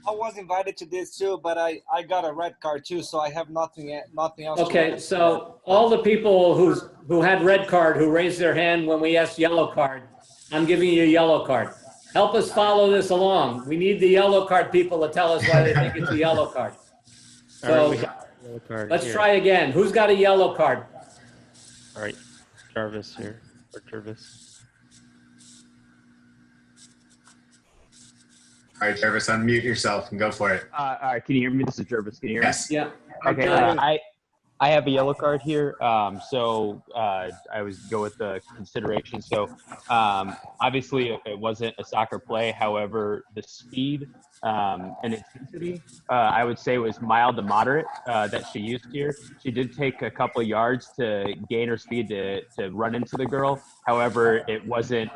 I was invited to this too, but I got a red card too, so I have nothing else. Okay, so all the people who had red card, who raised their hand when we asked yellow card, I'm giving you a yellow card. Help us follow this along. We need the yellow card people to tell us why they think it's a yellow card. So let's try again. Who's got a yellow card? All right, Jarvis here, or Jervis. All right, Jervis, unmute yourself and go for it. All right, can you hear me? This is Jervis. Can you hear me? Yes. Yeah. Okay. I have a yellow card here. So I always go with the consideration. So obviously it wasn't a soccer play. However, the speed and intensity, I would say was mild to moderate that she used here. She did take a couple of yards to gain her speed to run into the girl. However, it wasn't,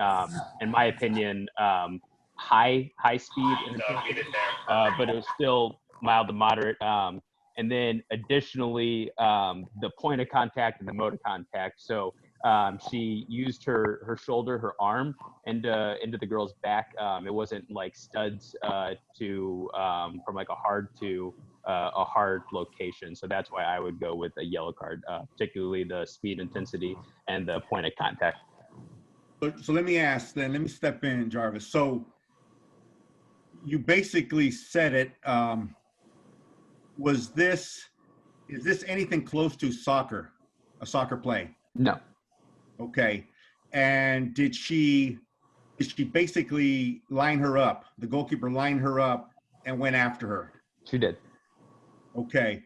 in my opinion, high speed, but it was still mild to moderate. And then additionally, the point of contact and the mode of contact. So she used her shoulder, her arm, into the girl's back. It wasn't like studs from like a hard to a hard location. So that's why I would go with a yellow card, particularly the speed, intensity, and the point of contact. So let me ask then, let me step in, Jarvis. So you basically said it. Is this anything close to soccer, a soccer play? No. Okay. And did she basically line her up? The goalkeeper lined her up and went after her? She did. Okay.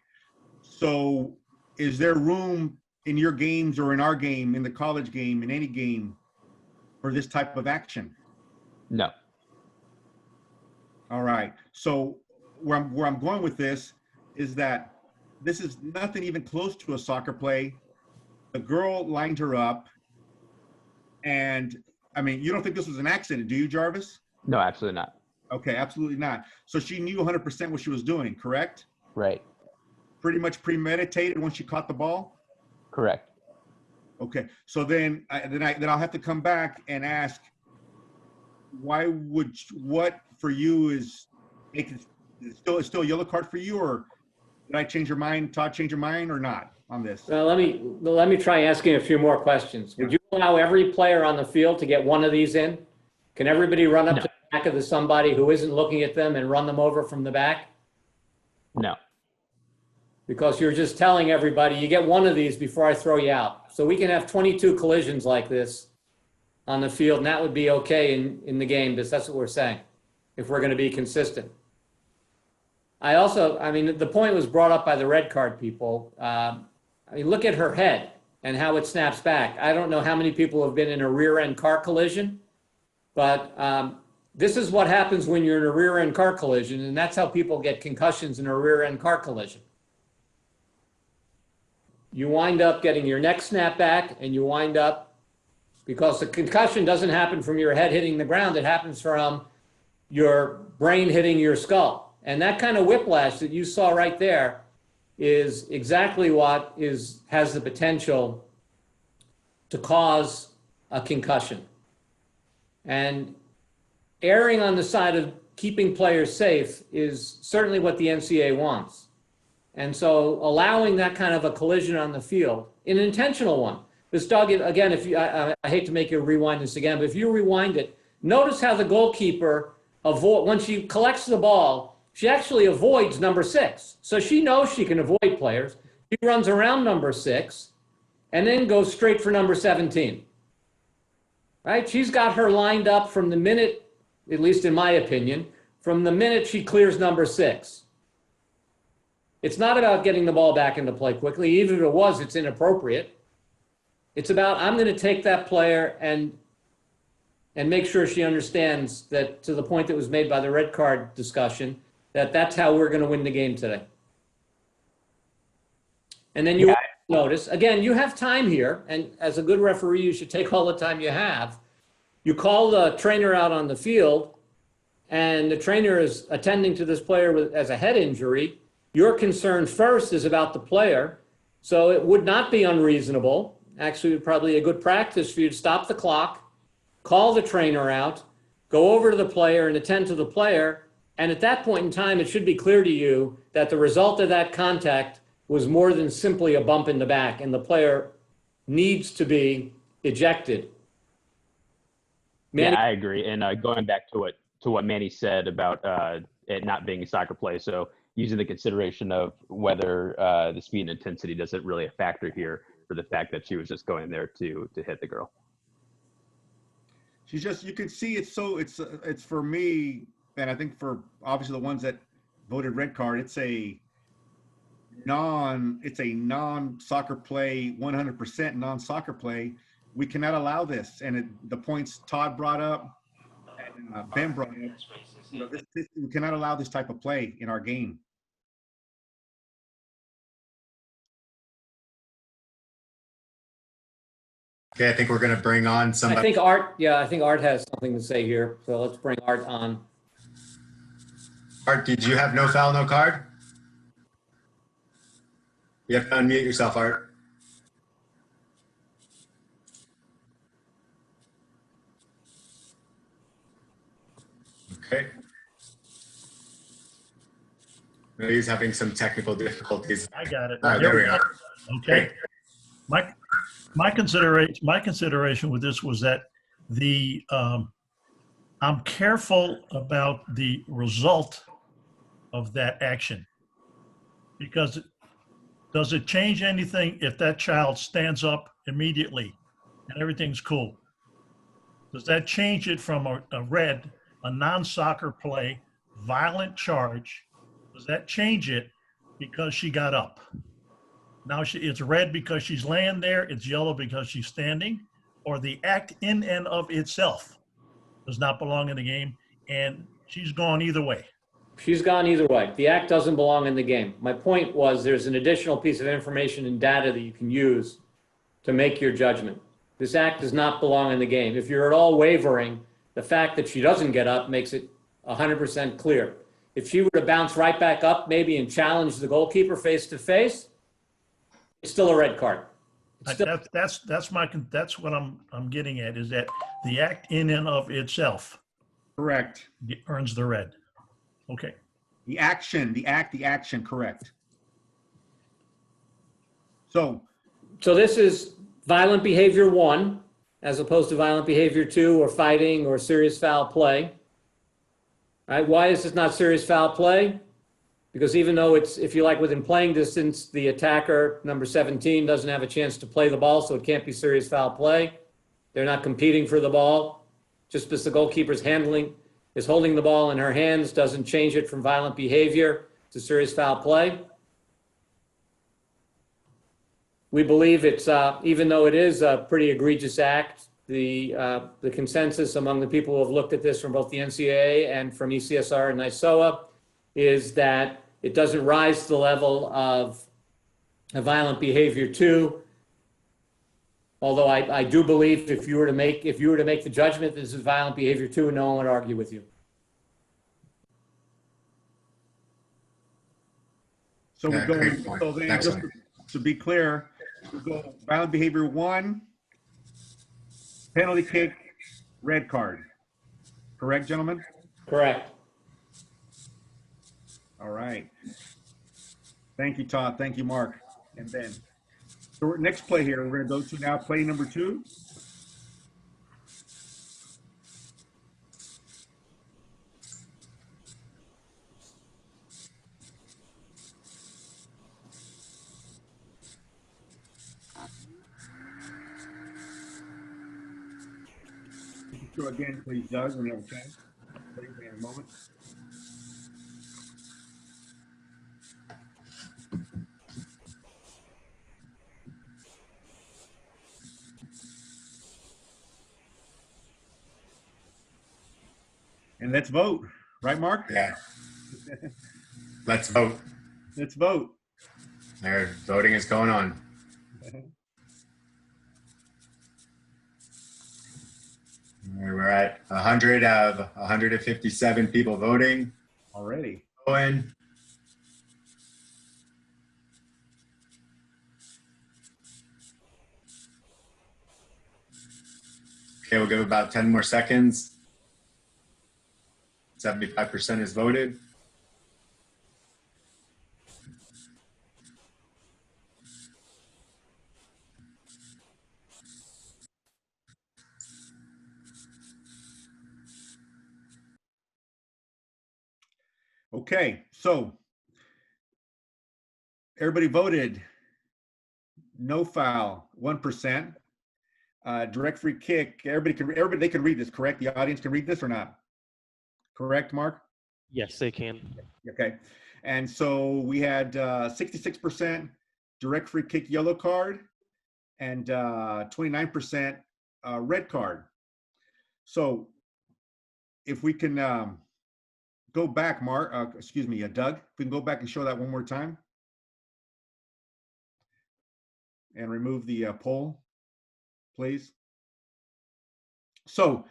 So is there room in your games or in our game, in the college game, in any game, for this type of action? No. All right. So where I'm going with this is that this is nothing even close to a soccer play. The girl lined her up, and I mean, you don't think this was an accident, do you, Jarvis? No, absolutely not. Okay, absolutely not. So she knew 100% what she was doing, correct? Right. Pretty much premeditated when she caught the ball? Correct. Okay, so then I'll have to come back and ask, what for you is still a yellow card for you, or did I change your mind, Todd change your mind or not on this? Well, let me try asking a few more questions. Would you allow every player on the field to get one of these in? Can everybody run up to the back of somebody who isn't looking at them and run them over from the back? No. Because you're just telling everybody, you get one of these before I throw you out. So we can have 22 collisions like this on the field, and that would be okay in the game, because that's what we're saying, if we're going to be consistent. I mean, the point was brought up by the red card people. I mean, look at her head and how it snaps back. I don't know how many people have been in a rear-end car collision, but this is what happens when you're in a rear-end car collision, and that's how people get concussions in a rear-end car collision. You wind up getting your neck snapped back, and you wind up, because the concussion doesn't happen from your head hitting the ground, it happens from your brain hitting your skull. And that kind of whiplash that you saw right there is exactly what has the potential to cause a concussion. And erring on the side of keeping players safe is certainly what the NCAA wants. And so allowing that kind of a collision on the field, an intentional one. This, Doug, again, if you, I hate to make you rewind this again, but if you rewind it, notice how the goalkeeper, when she collects the ball, she actually avoids number 6. So she knows she can avoid players. She runs around number 6 and then goes straight for number 17. Right? She's got her lined up from the minute, at least in my opinion, from the minute she clears number 6. It's not about getting the ball back into play quickly. Even if it was, it's inappropriate. It's about, I'm going to take that player and make sure she understands that, to the point that was made by the red card discussion, that that's how we're going to win the game today. And then you notice, again, you have time here, and as a good referee, you should take all the time you have. You call the trainer out on the field, and the trainer is attending to this player as a head injury. Your concern first is about the player, so it would not be unreasonable, actually probably a good practice for you to stop the clock, call the trainer out, go over to the player and attend to the player, and at that point in time, it should be clear to you that the result of that contact was more than simply a bump in the back, and the player needs to be ejected. Manny? Yeah, I agree. And going back to what Manny said about it not being a soccer play, so using the consideration of whether the speed and intensity doesn't really a factor here, for the fact that she was just going there to hit the girl. She's just, you can see it's for me, and I think for obviously the ones that voted red card, it's a non-soccer play, 100% non-soccer play. We cannot allow this. And the points Todd brought up and Ben brought up, we cannot allow this type of play in our game. Okay, I think we're going to bring on somebody. I think Art has something to say here, so let's bring Art on. Art, did you have no foul, no card? You have to unmute yourself, Art. Okay. Maybe he's having some technical difficulties. I got it. All right, there we go. Okay. My consideration with this was that I'm careful about the result of that action, because does it change anything if that child stands up immediately and everything's cool? Does that change it from a red, a non-soccer play, violent charge? Does that change it because she got up? Now it's red because she's laying there, it's yellow because she's standing, or the act in and of itself does not belong in the game, and she's gone either way. She's gone either way. The act doesn't belong in the game. My point was there's an additional piece of information and data that you can use to make your judgment. This act does not belong in the game. If you're at all wavering, the fact that she doesn't get up makes it 100% clear. If she were to bounce right back up maybe and challenge the goalkeeper face to face, it's still a red card. That's what I'm getting at, is that the act in and of itself Correct. earns the red. Okay. The action, correct. So this is violent behavior 1, as opposed to violent behavior 2, or fighting, or serious foul play. All right, why is this not serious foul play? Because even though it's, if you like, within playing distance, the attacker, number 17, doesn't have a chance to play the ball, so it can't be serious foul play. They're not competing for the ball. Just because the goalkeeper's is holding the ball in her hands doesn't change it from violent behavior to serious foul play. We believe it's, even though it is a pretty egregious act, the consensus among the people who have looked at this from both the NCAA and from ECSR and NISOA is that it doesn't rise to the level of a violent behavior 2. Although I do believe if you were to make the judgment this is violent behavior 2, no one would argue with you. So we go. So then, just to be clear, we go violent behavior 1, penalty kick, red card. Correct, gentlemen? Correct. All right. Thank you, Todd. Thank you, Mark and Ben. So next play here, we're going to go to now play number 2. So again, please, Doug, when you have a chance. Please, in a moment. And let's vote. Right, Mark? Yeah. Let's vote. Let's vote. There, voting is going on. We're at 100 of 157 people voting. Already. Owen. Okay, we'll give about 10 more seconds. 75% is voted. Okay, so everybody voted. No foul, 1%. Direct free kick. Everybody they can read this, correct? The audience can read this or not? Correct, Mark? Yes, they can. Okay. And so we had 66% direct free kick yellow card and 29% red card. So if we can go back, Mark, Doug, if we can go back and show that one more time. And remove the poll, please. So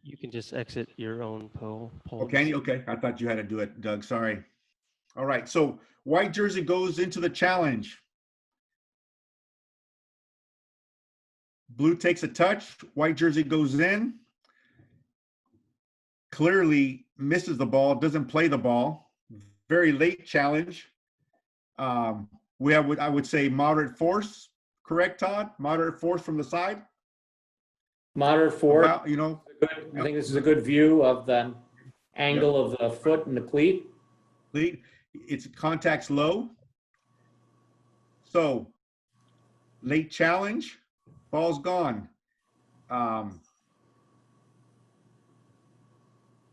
You can just exit your own poll. oh, can you? Okay, I thought you had to do it, Doug. Sorry. All right, so white jersey goes into the challenge. Blue takes a touch. White jersey goes in. Clearly misses the ball, doesn't play the ball. Very late challenge. We have, I would say, moderate force. Correct, Todd? Moderate force from the side. Moderate forward. About, you know. I think this is a good view of the angle of the foot and the cleat. It's contact's low. So late challenge, ball's gone.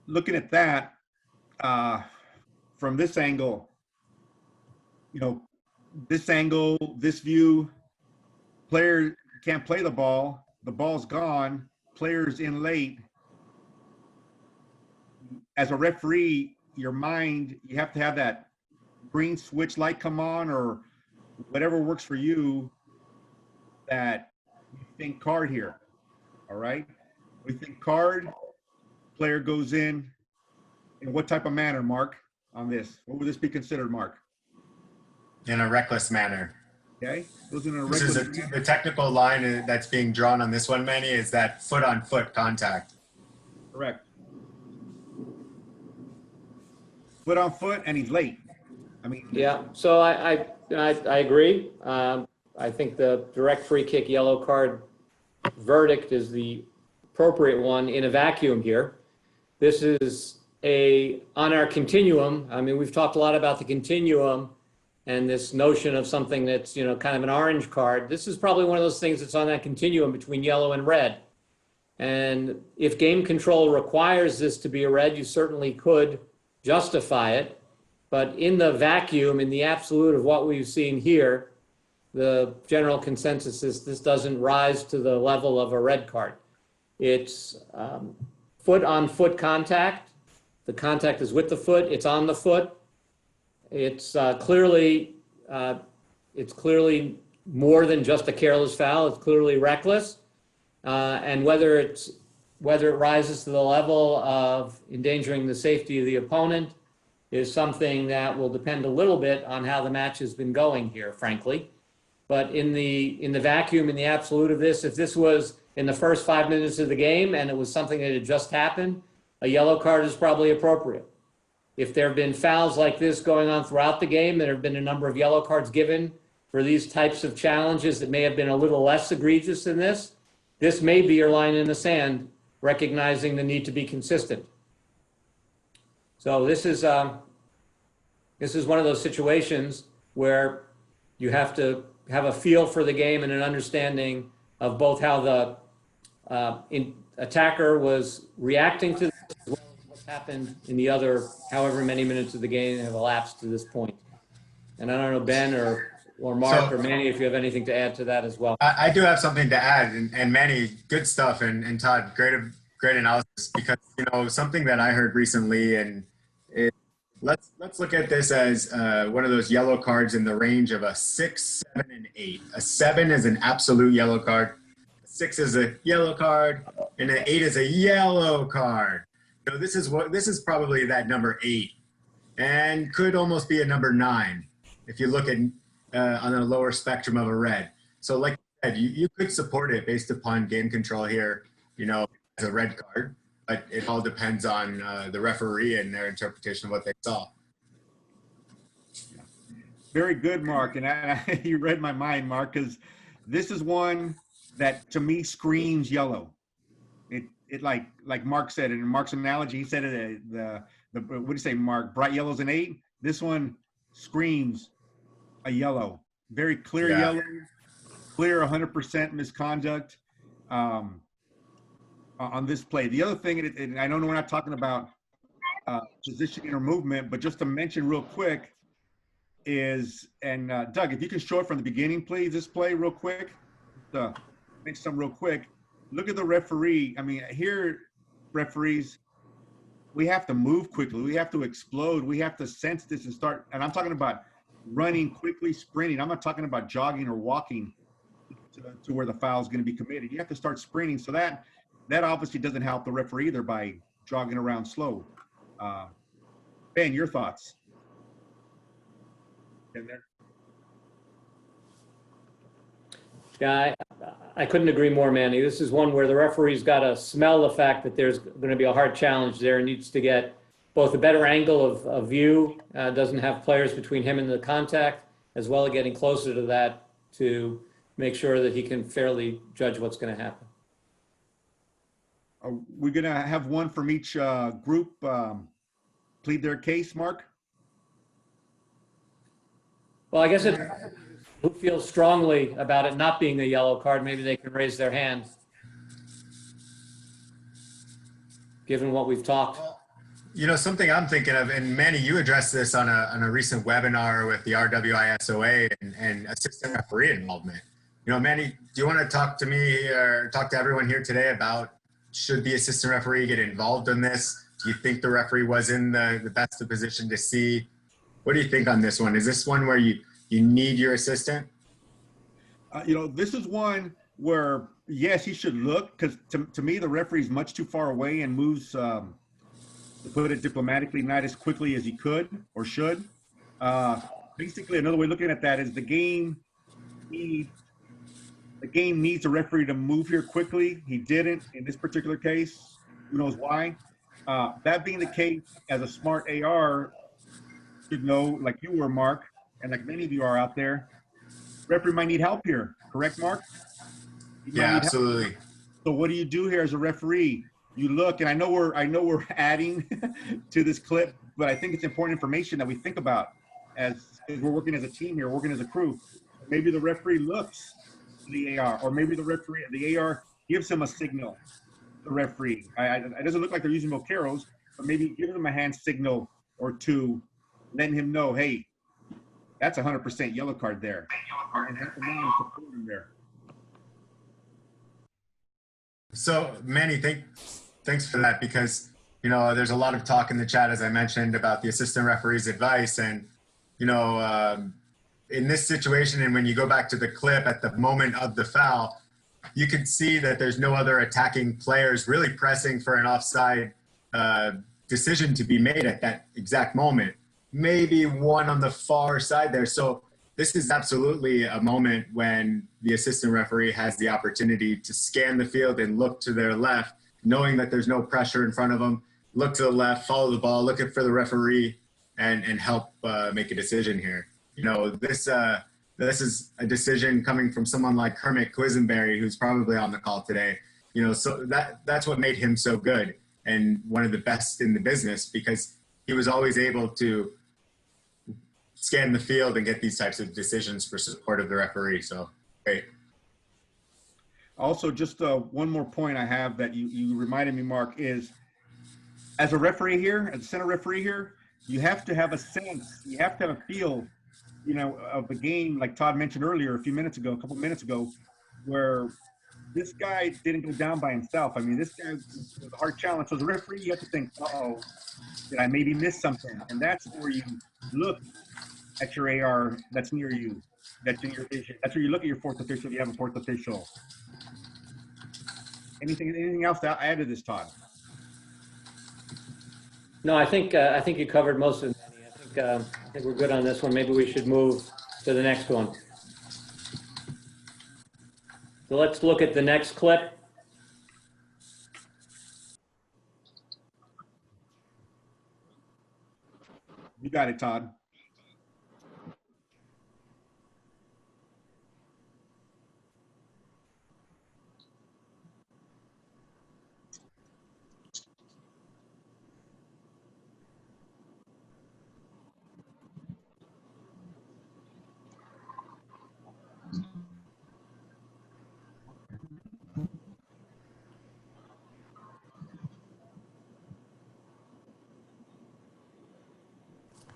Looking at that from this angle, you know, this angle, this view, player can't play the ball's gone, player's in late. As a referee, your mind, you have to have that green switch light come on or whatever works for you that you think card here, all right? We think card, player goes in what type of manner, Mark, on this? What would this be considered, Mark? In a reckless manner. Okay, goes in a This reckless is the technical line that's being drawn on this one, Manny, is that foot-on-foot contact. Correct. Foot on foot, and he's late. I mean, Yeah, so I agree. I think the direct free kick yellow card verdict is the appropriate one in a vacuum here. This is on our continuum. I mean, we've talked a lot about the continuum and this notion of something that's, you know, kind of an orange card. This is probably one of those things that's on that continuum between yellow and red. And if game control requires this to be a red, you certainly could justify it. But in the vacuum, in the absolute of what we've seen here, the general consensus is this doesn't rise to the level of a red card. It's foot-on-foot contact. The contact is with the foot. It's on the foot. It's clearly more than just a careless foul. It's clearly reckless. And whether it rises to the level of endangering the safety of the opponent is something that will depend a little bit on how the match has been going here, frankly. But in the vacuum, in the absolute of this, if this was in the first 5 minutes of the game and it was something that had just happened, a yellow card is probably appropriate. if there have been fouls like this going on throughout the game, there have been a number of yellow cards given for these types of challenges that may have been a little less egregious than this. This may be your line in the sand, recognizing the need to be consistent. So this is one of those situations where you have to have a feel for the game and an understanding of both how the attacker was reacting to this, as well as what's happened in the other however many minutes of the game have elapsed to this point. And I don't know, Ben or Mark or Manny, if you have anything to add to that as well. I do have something to add, and Manny, good stuff, and Todd, great analysis, because, you know, something that I heard recently, and let's look at this as one of those yellow cards in the range of a 6, 7, and 8. A 7 is an absolute yellow card. A 6 is a yellow card, and an 8 is a yellow card. So this is probably that number 8, and could almost be a number 9 if you look at on a lower spectrum of a red. So like I said, you could support it based upon game control here, you know, as a red card, but it all depends on the referee and their interpretation of what they saw. Very good, Mark. And you read my mind, Mark, because this is one that to me screams yellow. It like Mark said it in Mark's analogy. He said it, what do you say, Mark? Bright yellow's an 8. This one screams a yellow, very clear yellow, clear 100% misconduct on this play. The other thing, and I know we're not talking about positioning or movement, but just to mention real quick is, and Doug, if you can show it from the beginning, please, this play real quick, make some real quick. Look at the referee. I mean, here, referees, we have to move quickly. We have to explode. We have to sense this and start, and I'm talking about running quickly, sprinting. I'm not talking about jogging or walking to where the foul is going to be committed. You have to start sprinting. So that obviously doesn't help the referee either by jogging around slow. Ben, your thoughts? In there? Yeah, I couldn't agree more, Manny. This is one where the referee's got to smell the fact that there's going to be a hard challenge there and needs to get both a better angle of view, doesn't have players between him and the contact, as well as getting closer to that to make sure that he can fairly judge what's going to happen. Are we going to have one from each group plead their case, Mark? Well, I guess who feels strongly about it not being a yellow card, maybe they can raise their hand, given what we've talked. You know, something I'm thinking of, and Manny, you addressed this on a recent webinar with the RWISOA and assistant referee involvement. You know, Manny, do you want to talk to me or talk to everyone here today about, should the assistant referee get involved in this? Do you think the referee was in the best of position to see? What do you think on this one? Is this one where you need your assistant? You know, this is one where, yes, he should look, because to me, the referee is much too far away and moves, to put it diplomatically, not as quickly as he could or should. Basically, another way of looking at that is the game needs a referee to move here quickly. He didn't in this particular case. Who knows why? That being the case, as a smart AR should know, like you were, Mark, and like many of you are out there, referee might need help here. Correct, Mark? Yeah, absolutely. So what do you do here as a referee? You look, and I know we're adding to this clip, but I think it's important information that we think about as we're working as a team here, working as a crew. Maybe the referee looks to the AR, or maybe the AR gives him a signal. The referee, it doesn't look like they're using Voqueros, but maybe give him a hand signal or two, letting him know, hey, that's 100% yellow card there, and help him out and support him there. So, Manny, thanks for that, because, you know, there's a lot of talk in the chat, as I mentioned, about the assistant referee's advice. And, you know, in this situation, and when you go back to the clip at the moment of the foul, you can see that there's no other attacking players really pressing for an offside decision to be made at that exact moment. Maybe one on the far side there. So this is absolutely a moment when the assistant referee has the opportunity to scan the field and look to their left, knowing that there's no pressure in front of them, look to the left, follow the ball, look for the referee, and help make a decision here. You know, this is a decision coming from someone like Kermit Quisenberry, who's probably on the call today. You know, so that's what made him so good and one of the best in the business, because he was always able to scan the field and get these types of decisions for support of the referee. So great. Also, just one more point I have that you reminded me, Mark, is as a referee here, as a center referee here, you have to have a sense, you have to have a feel, you know, of the game, like Todd mentioned earlier, a couple minutes ago, where this guy didn't go down by himself. I mean, this guy was a hard challenge. So as a referee, you have to think, uh-oh, did I maybe miss something? And that's where you look at your AR that's near you, that's in your vision. That's where you look at your fourth official if you have a fourth official. Anything else to add to this, Todd? No, I think you covered most of it, Manny. I think we're good on this one. Maybe we should move to the next one. So let's look at the next clip. You got it, Todd.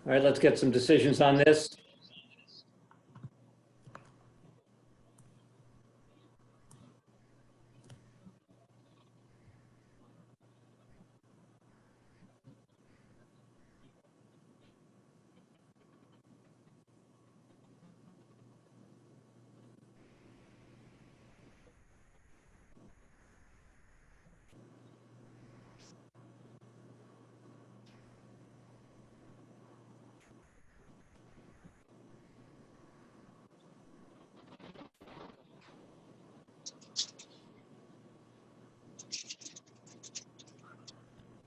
All right, let's get some decisions on this.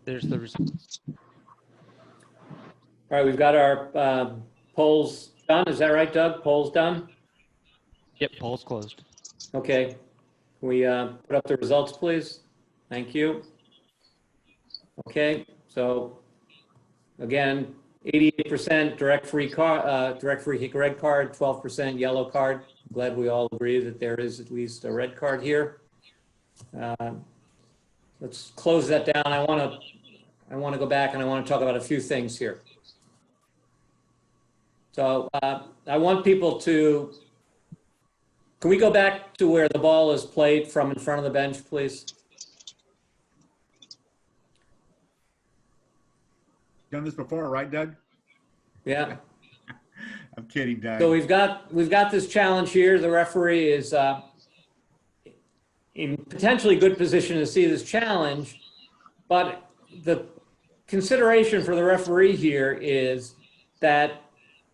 There's the result. All right, we've got our polls done. Is that right, Doug? Polls done? Yep, poll's closed. Okay. Can we put up the results, please? Thank you. Okay, so again, 88% direct free red card, 12% yellow card. I'm glad we all agree that there is at least a red card here. Let's close that down. I want to go back and I want to talk about a few things here. So I want people to, can we go back to where the ball is played from in front of the bench, please? Done this before, right, Doug? Yeah. I'm kidding, Doug. So we've got this challenge here. The referee is in potentially good position to see this challenge, but the consideration for the referee here is that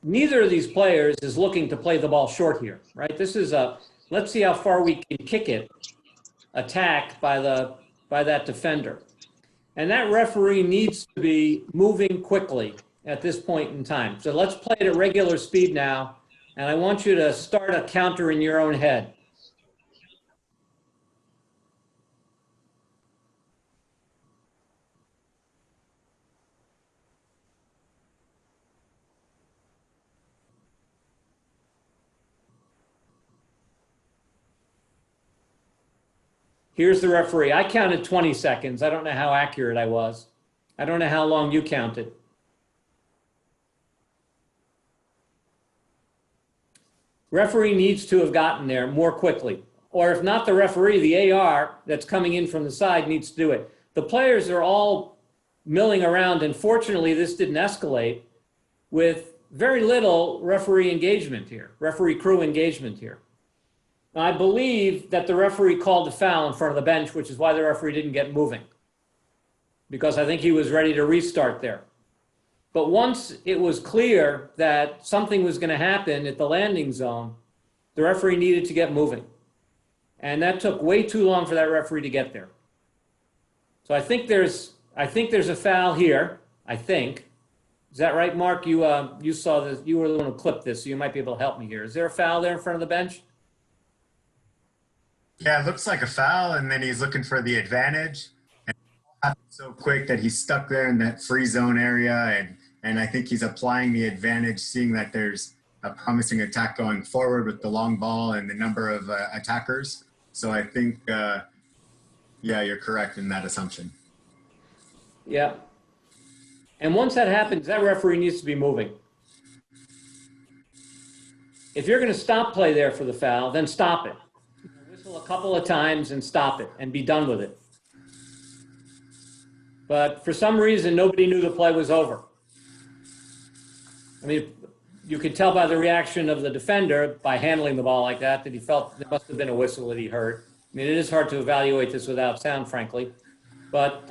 neither of these players is looking to play the ball short here, right? This is a, let's see how far we can kick it, attack by that defender. And that referee needs to be moving quickly at this point in time. So let's play it at regular speed now, and I want you to start a counter in your own head. Here's the referee. I counted 20 seconds. I don't know how accurate I was. I don't know how long you counted. Referee needs to have gotten there more quickly. Or if not the referee, the AR that's coming in from the side needs to do it. The players are all milling around, and fortunately this didn't escalate with very little referee engagement here, referee crew engagement here. I believe that the referee called a foul in front of the bench, which is why the referee didn't get moving, because I think he was ready to restart there. But once it was clear that something was going to happen at the landing zone, the referee needed to get moving. And that took way too long for that referee to get there. So I think there's I think there's a foul here, I think. Is that right, Mark? You saw this, you were the one who clipped this, so you might be able to help me here. Is there a foul there in front of the bench? Yeah, it looks like a foul, and then he's looking for the advantage. And it happened so quick that he's stuck there in that free zone area, and I think he's applying the advantage, seeing that there's a promising attack going forward with the long ball and the number of attackers. So I think, yeah, you're correct in that assumption. Yeah. And once that happens, that referee needs to be moving. If you're going to stop play there for the foul, then stop it. Whistle a couple of times and stop it and be done with it. But for some reason, nobody knew the play was over. I mean, you could tell by the reaction of the defender by handling the ball like that he felt there must have been a whistle that he heard. I mean, it is hard to evaluate this without sound, frankly. But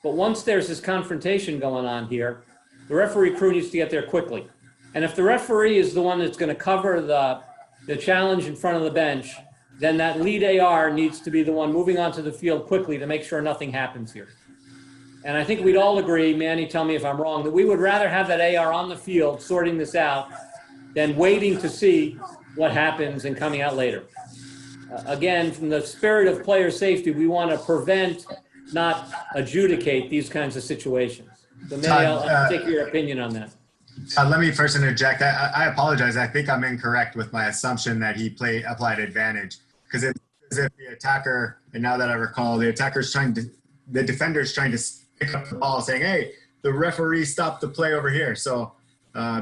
once there's this confrontation going on here, the referee crew needs to get there quickly. And if the referee is the one that's going to cover the challenge in front of the bench, then that lead AR needs to be the one moving onto the field quickly to make sure nothing happens here. And I think we'd all agree, Manny, tell me if I'm wrong, that we would rather have that AR on the field sorting this out than waiting to see what happens and coming out later. Again, from the spirit of player safety, we want to prevent, not adjudicate these kinds of situations. So Manny, I'll take your opinion on that. Let me first interject. I apologize. I think I'm incorrect with my assumption that he applied advantage, because it's as if the attacker, and now that I recall, the defender's trying to pick up the ball saying, hey, the referee stopped the play over here. So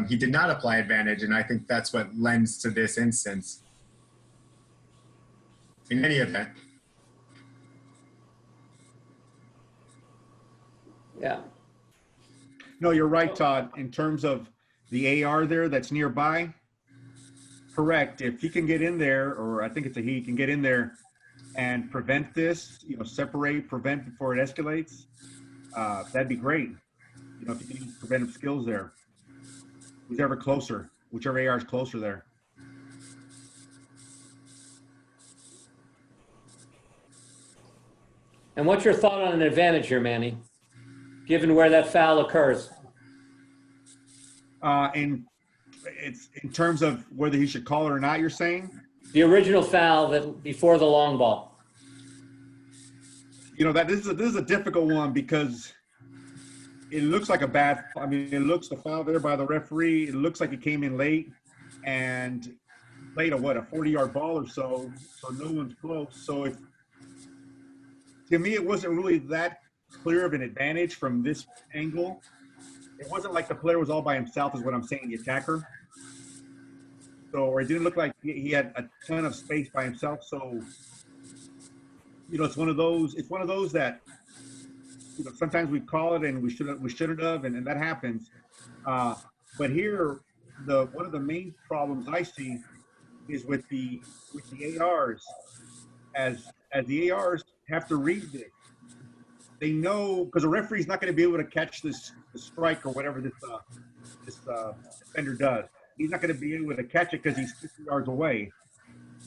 he did not apply advantage, and I think that's what lends to this instance. In any event. Yeah. No, you're right, Todd. In terms of the AR there that's nearby, correct. If he can get in there, or I think it's a he can get in there and prevent this, separate, prevent before it escalates, that'd be great. If you can use preventive skills there. Who's ever closer, whichever AR is closer there. And what's your thought on an advantage here, Manny, given where that foul occurs? In terms of whether he should call it or not, you're saying? The original foul that before the long ball. This is a difficult one, because it looks like it looks the foul there by the referee. It looks like it came in late and played a 40-yard ball or so no one's close. So to me, it wasn't really that clear of an advantage from this angle. It wasn't like the player was all by himself, is what I'm saying, the attacker. Or it didn't look like he had a ton of space by himself. So, it's one of those that, sometimes we call it and we shouldn't have, and that happens. But here, one of the main problems I see is with the ARs, as the ARs have to read this. They know, because the referee's not going to be able to catch the strike or whatever this defender does. He's not going to be able to catch it because he's 50 yards away.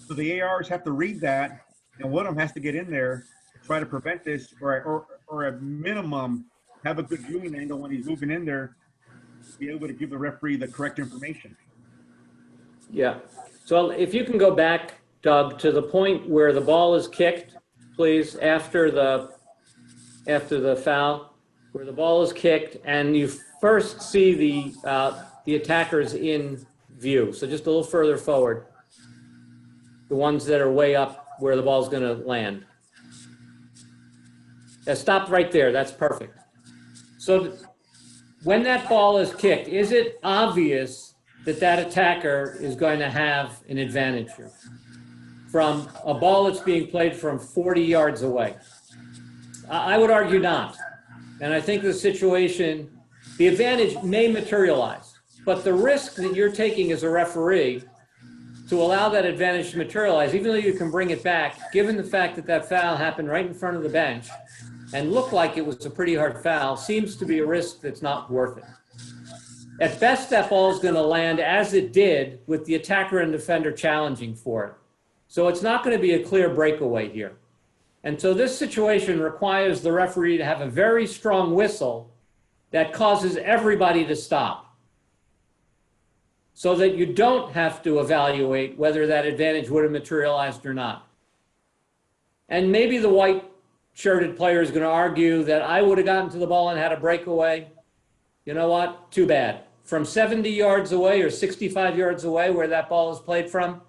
So the ARs have to read that, and one of them has to get in there to try to prevent this, or at minimum, have a good viewing angle when he's moving in there to be able to give the referee the correct information. Yeah. So if you can go back, Doug, to the point where the ball is kicked, please, after the foul, where the ball is kicked, and you first see the attackers in view. So just a little further forward, the ones that are way up where the ball is going to land. Stop right there. That's perfect. So when that ball is kicked, is it obvious that attacker is going to have an advantage here from a ball that's being played from 40 yards away? I would argue not. And I think the advantage may materialize, but the risk that you're taking as a referee to allow that advantage to materialize, even though you can bring it back, given the fact that foul happened right in front of the bench and looked like it was a pretty hard foul, seems to be a risk that's not worth it. At best, that ball is going to land as it did with the attacker and defender challenging for it. So it's not going to be a clear breakaway here. And so this situation requires the referee to have a very strong whistle that causes everybody to stop, so that you don't have to evaluate whether that advantage would have materialized or not. And maybe the white shirted player is going to argue that I would have gotten to the ball and had a breakaway. You know what? Too bad. From 70 yards away or 65 yards away where that ball is played from,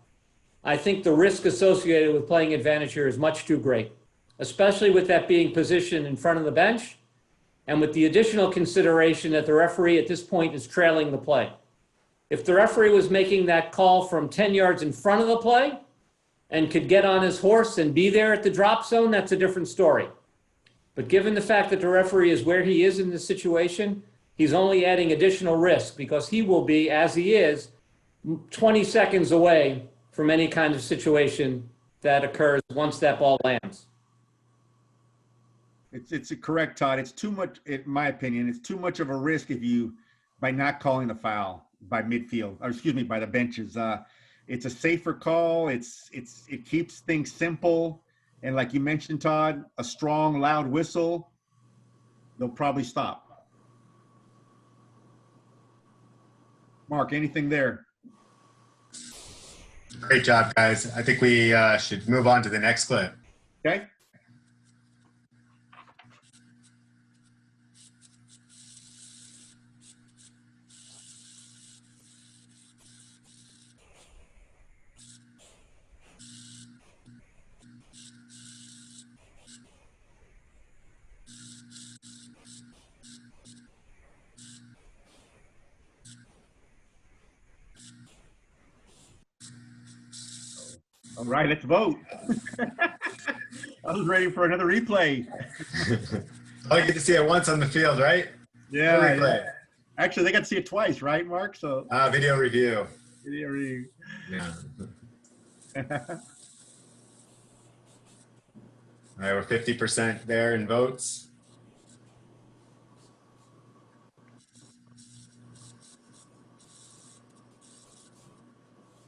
I think the risk associated with playing advantage here is much too great, especially with that being positioned in front of the bench and with the additional consideration that the referee at this point is trailing the play. If the referee was making that call from 10 yards in front of the play and could get on his horse and be there at the drop zone, that's a different story. But given the fact that the referee is where he is in this situation, he's only adding additional risk because he will be, as he is, 20 seconds away from any kind of situation that occurs once that ball lands. It's correct, Todd. It's too much, in my opinion, it's too much of a risk if you, by not calling the foul by midfield, or excuse me, by the benches. It's a safer call. It keeps things simple. And like you mentioned, Todd, a strong, loud whistle, they'll probably stop. Mark, anything there? Great job, guys. I think we should move on to the next clip. Okay. All right, let's vote. I was ready for another replay. I get to see it once on the field, right? Yeah. Replay. Actually, they got to see it twice, right, Mark? So Video review. video review. Yeah. All right, we're 50% there in votes.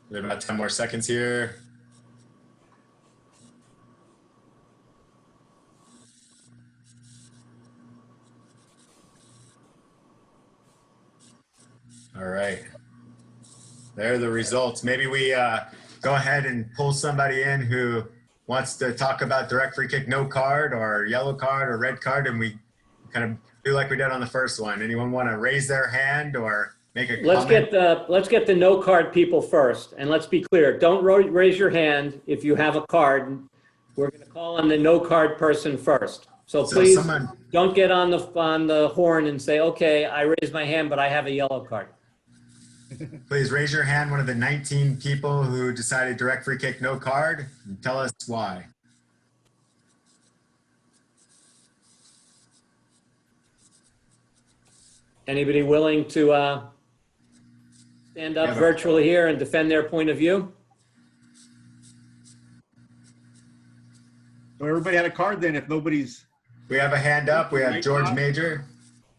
We have about 10 more seconds here. All right. There are the results. Maybe we go ahead and pull somebody in who wants to talk about direct free kick, no card, or yellow card, or red card, and we kind of do like we did on the first one. Anyone want to raise their hand or make a comment? Let's get the no card people first, and let's be clear. Don't raise your hand if you have a card. We're going to call on the no card person first. So please don't get on the horn and say, okay, I raised my hand, but I have a yellow card. Please raise your hand, one of the 19 people who decided direct free kick, no card, and tell us why. Anybody willing to stand up virtually here and defend their point of view? So everybody had a card then if nobody's... We have a hand up. We have George Major.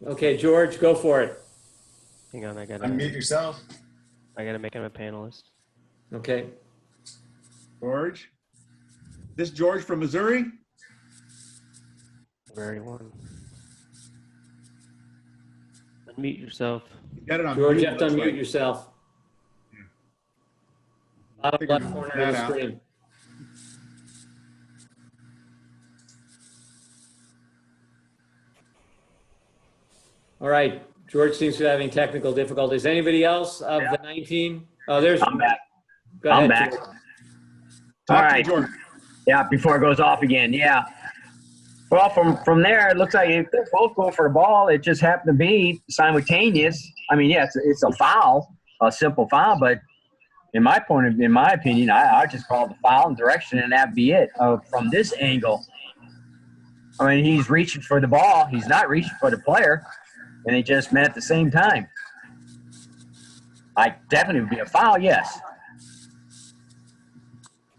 Okay, George, go for it. Hang on, I gotta Unmute yourself. make him a panelist. Okay. George? This George from Missouri? Very one. Unmute yourself. You got it on George, mute, you have to looks unmute like. yourself. Bottom left corner of the screen. All right. George seems to be having technical difficulties. Anybody else of the 19? Oh, there's. I'm back. Go ahead, I'm back. George. All Talk to right. George. Yeah, before it goes off again. Yeah. Well, from there, it looks like if they both go for the ball, it just happened to be simultaneous. I mean, yeah, it's a foul, a simple foul, but in my opinion, I just call the foul and direction, and that'd be it. From this angle, I mean, he's reaching for the ball. He's not reaching for the player, and they just met at the same time. I definitely would be a foul, yes.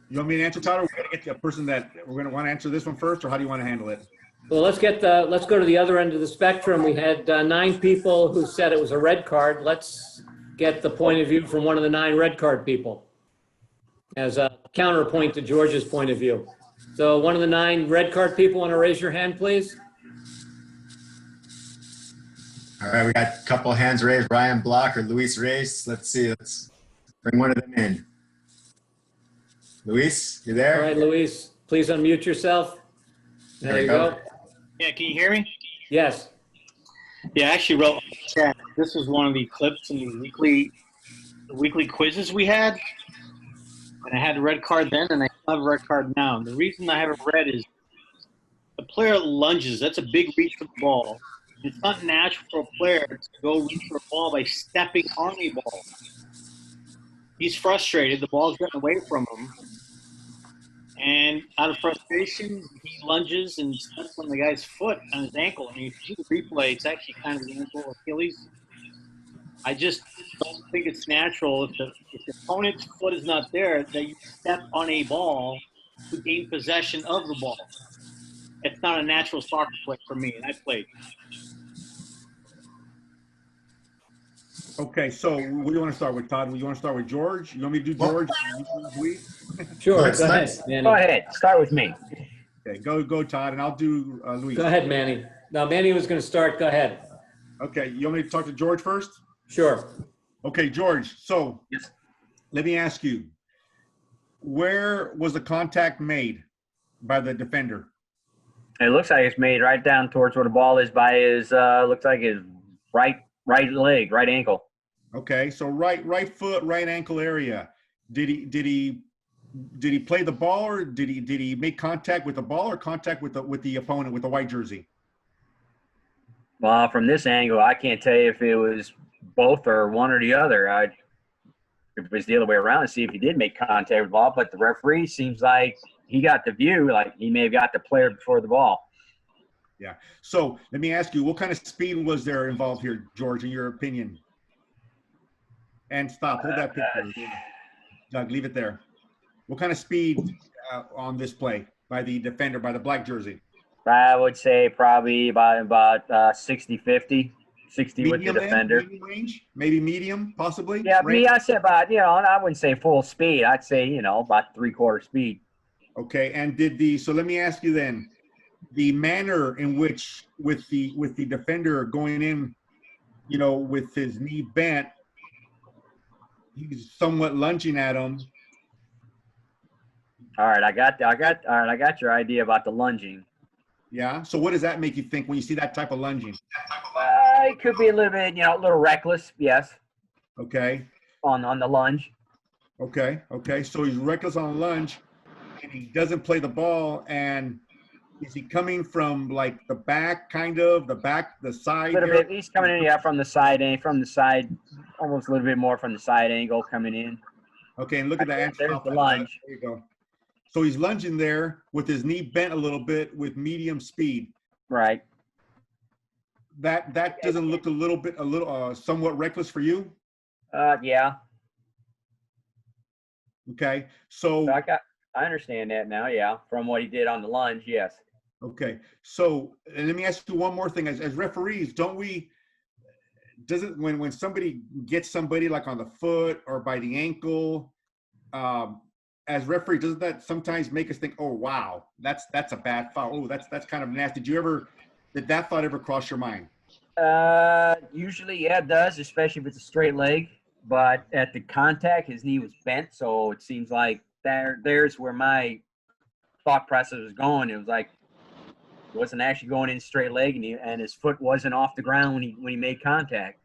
You want me to answer, Todd, or we're going to get to a person that we're going to want to answer this one first, or how do you want to handle it? Well, let's go to the other end of the spectrum. We had 9 people who said it was a red card. Let's get the point of view from one of the 9 red card people as a counterpoint to George's point of view. So one of the 9 red card people want to raise your hand, please? All right, we got a couple hands raised, Ryan Block or Luis Reyes. Let's see, let's bring one of them in. Luis, you All there? right, Luis, please unmute yourself. There you go. Yeah, can you hear me? Yes. Yeah, I actually wrote in the chat. This was one of the clips in the weekly quizzes we had. And I had a red card then, and I have a red card now. And the reason I have it red is the player lunges. That's a big reach for the ball. It's not natural for a player to go reach for a ball by stepping on a ball. He's frustrated. The ball's getting away from him. And out of frustration, he lunges and steps on the guy's foot, on his ankle. I mean, if you see the replay, it's actually kind of the ankle or Achilles. I just don't think it's natural if the opponent's foot is not there that you step on a ball to gain possession of the ball. It's not a natural soccer play for me, and I played. Okay, so what do you want to start with, Todd? You want to start with George? You want me to do George? Sure, Let's- go ahead, let's- Manny. Go ahead. Start with me. Okay, go, Todd, and I'll do Luis. Go ahead, Manny. No, Manny was going to start. Go ahead. Okay, you want me to talk to George first? Sure. Okay, George, so Yes. let me ask you, where was the contact made by the defender? It looks like it's made right down towards where the ball is by his, looks like his right leg, right ankle. Okay, so right foot, right ankle area. Did he play the ball, or did he make contact with the ball, or contact with the opponent with the white jersey? Well, from this angle, I can't tell you if it was both or one or the other. If it was the other way around, and see if he did make contact with the ball. But the referee seems like he got the view, like he may have got the player before the ball. Yeah. So let me ask you, what kind of speed was there involved here, George, in your opinion? And stop. Hold that picture. Doug, leave it there. What kind of speed on this play by the defender, by the black jersey? I would say probably about 60-50, 60 with the Medium defender. medium range? Maybe medium, possibly? Yeah, range? me, I'd say about, I wouldn't say full speed. I'd say, about 3/4 speed. Okay, and so let me ask you then, the manner in which with the defender going in, with his knee bent, he's somewhat lunging at him. All right, I got your idea about the lunging. Yeah. So what does that make you think when you see that type of lunging? It could be a little bit, a little reckless, yes, Okay. on the lunge. Okay. So he's reckless on a lunge, and he doesn't play the ball. And is he coming from like the back, the side? A little bit. He's coming in, from the side, almost a little bit more from the side angle coming in. Okay, and look at that. There's the lunge. There you go. So he's lunging there with his knee bent a little bit with medium speed. Right. That doesn't look somewhat reckless for you? Yeah. Okay. So I understand that now. Yeah, from what he did on the lunge, yes. okay. So and let me ask you one more thing. As referees, when somebody gets somebody like on the foot or by the ankle, as referee, doesn't that sometimes make us think, oh wow, that's a bad foul. Oh, that's kind of nasty. Did that thought ever cross your mind? Usually, yeah, it does, especially if it's a straight leg. But at the contact, his knee was bent, so it seems like there's where my thought process was going. It was like he wasn't actually going in straight leg, and his foot wasn't off the ground when he made contact.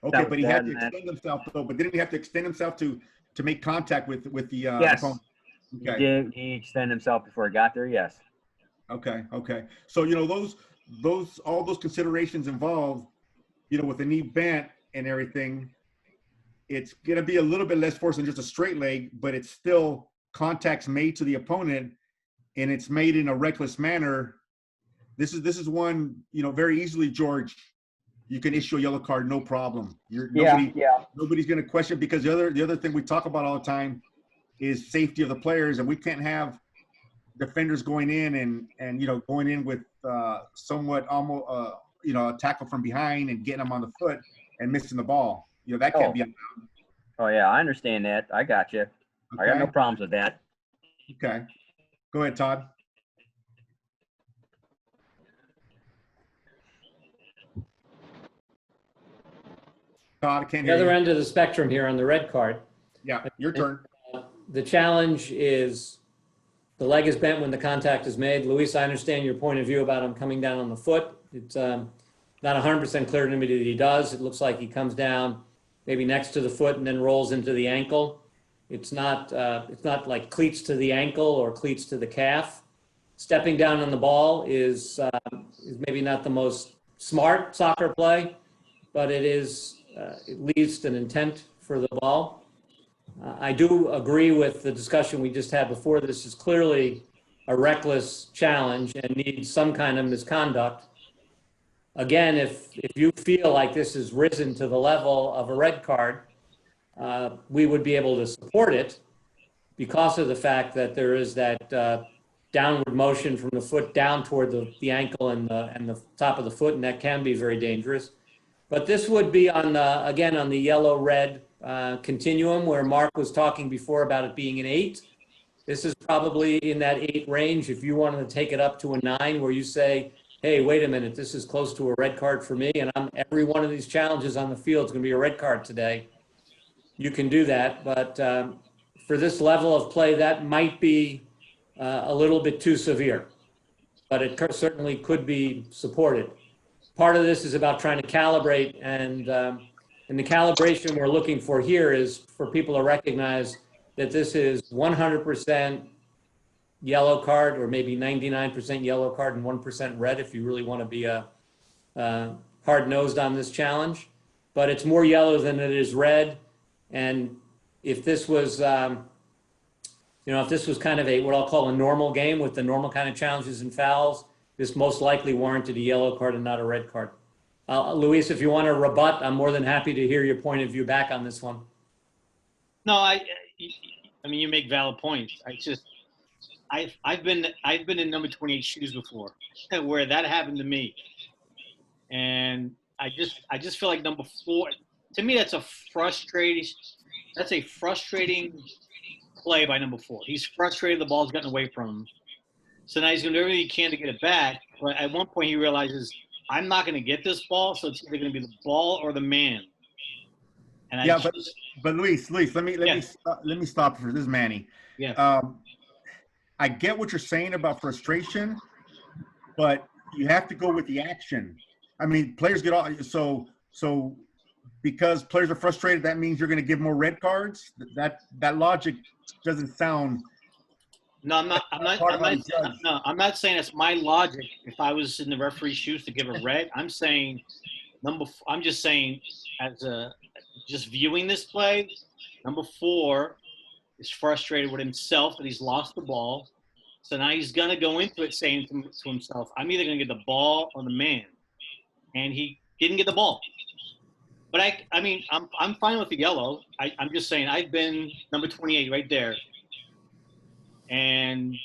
Okay, but he had to extend himself though. But didn't he have to extend himself to make contact with the yes. opponent? Okay. He did. He extended himself before he got there. Yes. Okay. So all those considerations involved, with the knee bent and everything, it's gonna be a little bit less force than just a straight leg, but it's still contacts made to the opponent, and it's made in a reckless manner. This is one, very easily, George, you can issue a yellow card, no problem. Nobody's gonna question, because the other thing we talk about all the time is safety of the players, and we can't have defenders going in and going in with somewhat almost a tackle from behind and getting them on the foot and missing the ball. That can't be allowed. Oh yeah, I understand that. I got you. I got no problems with that. Okay. Go ahead, Todd. Todd, I can't The hear other you. end of the spectrum here on the red card, Yeah, your turn. the challenge is the leg is bent when the contact is made. Luis, I understand your point of view about him coming down on the foot. It's not 100% clear to me that he does. It looks like he comes down maybe next to the foot and then rolls into the ankle. It's not like cleats to the ankle or cleats to the calf. Stepping down on the ball is maybe not the most smart soccer play, but it is at least an intent for the ball. I do agree with the discussion we just had before. This is clearly a reckless challenge and needs some kind of misconduct. Again, if you feel like this has risen to the level of a red card, we would be able to support it because of the fact that there is that downward motion from the foot down toward the ankle and the top of the foot, and that can be very dangerous. But this would be on again on the yellow-red continuum where Mark was talking before about it being an 8. This is probably in that 8 range. If you wanted to take it up to a 9 where you say, hey, wait a minute, this is close to a red card for me, and every one of these challenges on the field is going to be a red card today, you can do that. But for this level of play, that might be a little bit too severe, but it certainly could be supported. Part of this is about trying to calibrate, and the calibration we're looking for here is for people to recognize that this is 100% yellow card, or maybe 99% yellow card and 1% red if you really want to be hard-nosed on this challenge. But it's more yellow than it is red. And if this was, if this was kind of what I'll call a normal game with the normal kind of challenges and fouls, this most likely warranted a yellow card and not a red card. Luis, if you want to rebut, I'm more than happy to hear your point of view back on this one. No, I mean, you make valid points. I've been in number 28 shoes before, where that happened to me, and I just feel like number 4. To me, that's a frustrating play by number 4. He's frustrated. The ball's gotten away from him, so now he's going to do everything he can to get it back. But at one point, he realizes, I'm not going to get this ball, so it's either going to be the ball or the man. And but Luis, let me stop for this, Manny. Yeah. I get what you're saying about frustration, but you have to go with the action. I mean, players get all so because players are frustrated, that means you're going to give more red cards. That logic doesn't sound. No, I'm not saying it's my logic. If I was in the referee's shoes to give a red, I'm saying I'm just saying just viewing this play, number 4 is frustrated with himself that he's lost the ball. So now he's going to go into it saying to himself, I'm either going to get the ball or the man. And he didn't get the ball. But I mean, I'm fine with the yellow. I'm just saying I've been number 28 right there. And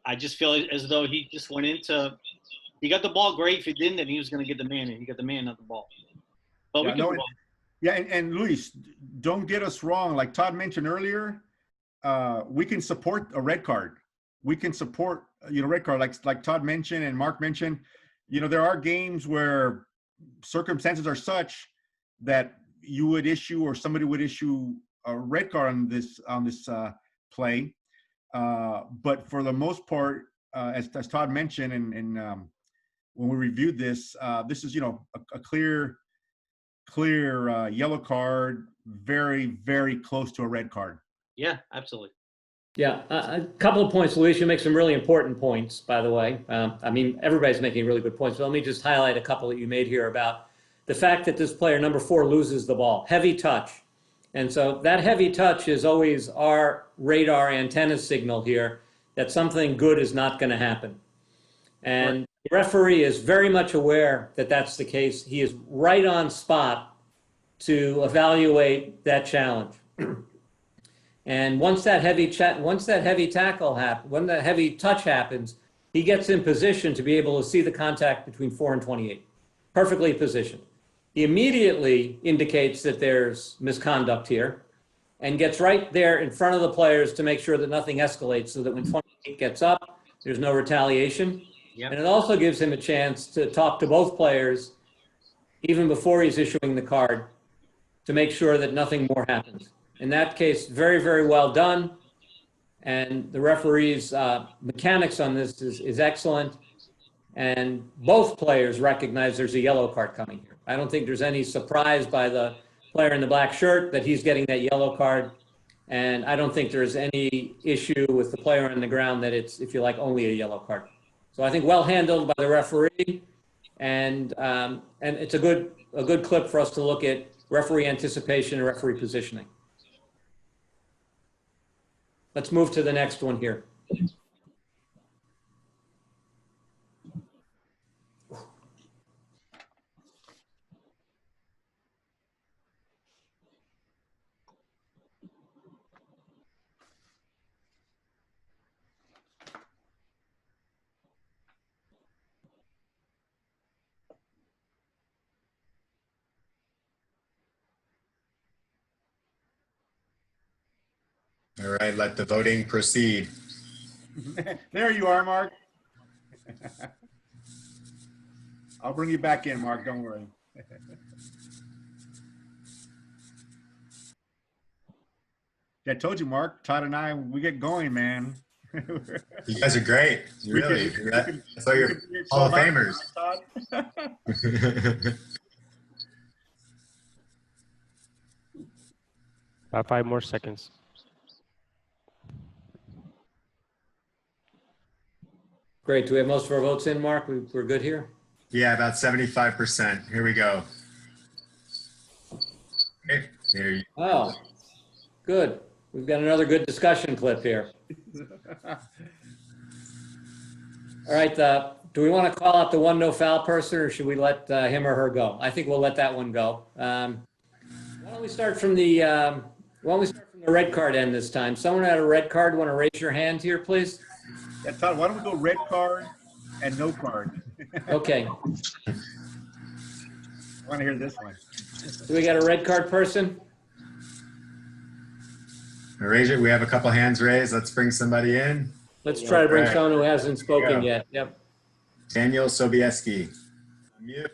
I just feel as though he just went into – he got the ball great. If he didn't, then he was going to get the man, and he got the man, not the ball. But we can move on. Yeah, and Luis, don't get us wrong. Like Todd mentioned earlier, we can support a red card. We can support, red card, like Todd mentioned and Mark mentioned. There are games where circumstances are such that you would issue or somebody would issue a red card on this play. But for the most part, as Todd mentioned, and when we reviewed this, this is a clear yellow card, very, very close to a red card. Yeah, absolutely. Yeah, a couple of points, Luis. You make some really important points, by the way. I mean, everybody's making really good points, but let me just highlight a couple that you made here about the fact that this player, number 4, loses the ball. Heavy touch. And so that heavy touch is always our radar antenna signal here that something good is not going to happen. And the referee is very much aware that that's the case. He is right on spot to evaluate that challenge. And once that heavy tackle happens, when that heavy touch happens, he gets in position to be able to see the contact between 4 and 28, perfectly positioned. He immediately indicates that there's misconduct here. and gets right there in front of the players to make sure that nothing escalates, so that when 28 gets up, there's no retaliation. Yep. And it also gives him a chance to talk to both players even before he's issuing the card to make sure that nothing more happens. In that case, very, very well done. And the referee's mechanics on this is excellent. And both players recognize there's a yellow card coming here. I don't think there's any surprise by the player in the black shirt that he's getting that yellow card. And I don't think there's any issue with the player on the ground that it's, if you like, only a yellow card. So I think well handled by the referee. And it's a good clip for us to look at referee anticipation and referee positioning. Let's move to the next one here. All right, let the voting proceed. There you are, Mark. I'll bring you back in, Mark. Don't worry. I told you, Mark, Todd and I, we get going, man. You guys are great. Really. That's why you're Hall of Famers. About 5 more seconds. Great. Do we have most of our votes in, Mark? We're good here? Yeah, about 75%. Here we go. Okay, there you go. Oh, good. We've got another good discussion clip here. All right. Do we want to call out the one no foul person, or should we let him or her go? I think we'll let that one go. Why don't we start from the red card end this time? Someone had a red card. Want to raise your hand here, please? Yeah, Todd, why don't we go red card and no card? Okay. I want to hear this one. Do we got a red card person? Raise it. We have a couple hands raised. Let's bring somebody in. Let's try to bring someone who hasn't spoken yet. Yep. Daniel Sobieski. Mute.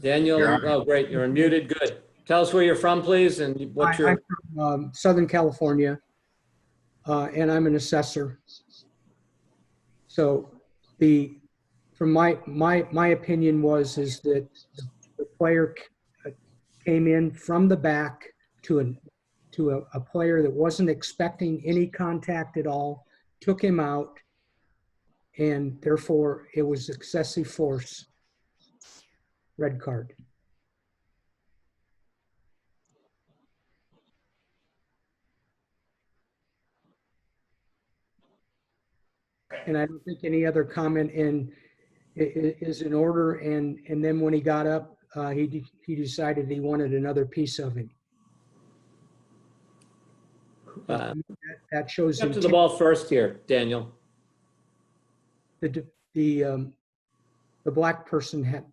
Daniel, oh, great. You're unmuted. Good. Tell us where you're from, please, and what your... I'm from Southern California, and I'm an assessor. So from my opinion is that the player came in from the back to a player that wasn't expecting any contact at all, took him out, and therefore it was excessive force. Red card. And I don't think any other comment is in order. And then when he got up, he decided he wanted another piece of him. That shows Up to the ball first here, Daniel. The black person had.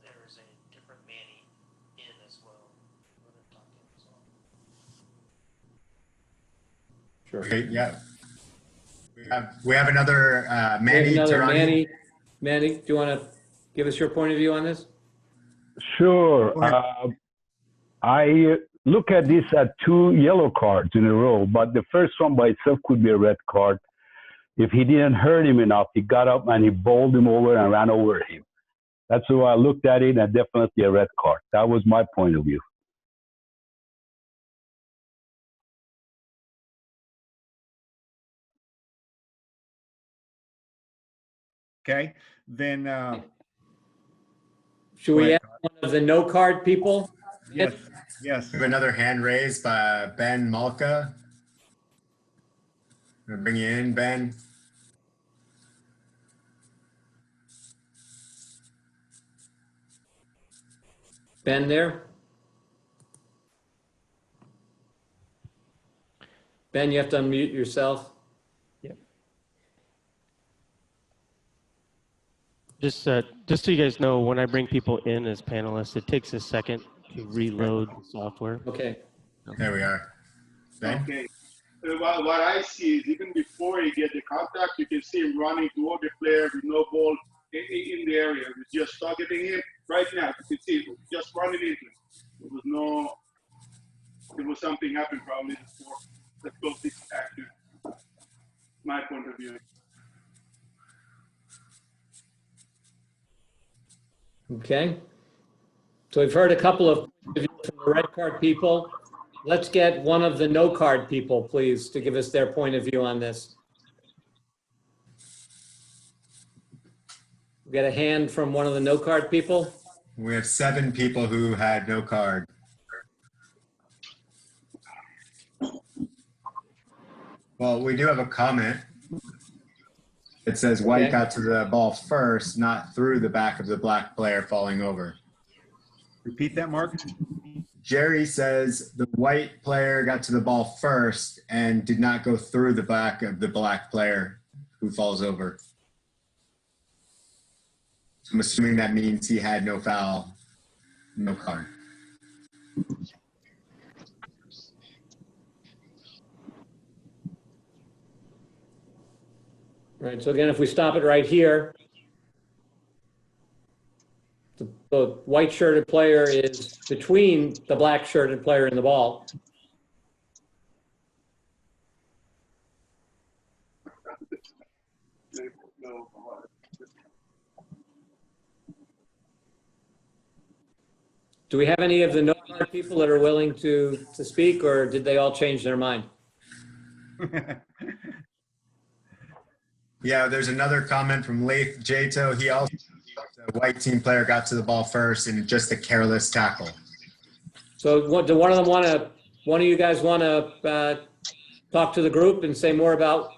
There is a different Manny in as well. Sure. Okay, yeah. We have another Manny. Manny, do you want to give us your point of view on this? Sure. I look at this at 2 yellow cards in a row, but the first one by itself could be a red card. If he didn't hurt him enough, he got up and he bowled him over and ran over him. That's how I looked at it, and definitely a red card. That was my point of view. Okay, then. Should we ask one of the no card people? Yes, yes. We have another hand raised by Ben Malka. I'm gonna bring you in, Ben. Ben there? Ben, you have to unmute yourself. Yep. Just so you guys know, when I bring people in as panelists, it takes a second to reload the software. Okay. There we are. Ben? Okay. What I see is even before he get the contact, you can see him running toward the player with no ball in the area. He's just targeting him right now. You can see it, just running into him. There was something happened probably before that caused this action. My point of view. Okay. So we've heard a couple of from the red card people. Let's get one of the no card people, please, to give us their point of view on this. We got a hand from one of the no card people. We have 7 people who had no card. Well, we do have a comment. It says White got to the ball first, not through the back of the black player falling over. Repeat that, Mark. Jerry says the white player got to the ball first and did not go through the back of the black player who falls over. So I'm assuming that means he had no foul, no card. Right, so again, if we stop it right here, the white shirted player is between the black shirted player and the ball. Do we have any of the no card people that are willing to speak, or did they all change their mind? Yeah, there's another comment from Laith Jato. He also, the white team player got to the ball first and just a careless tackle. So what, do one of you guys want to talk to the group and say more about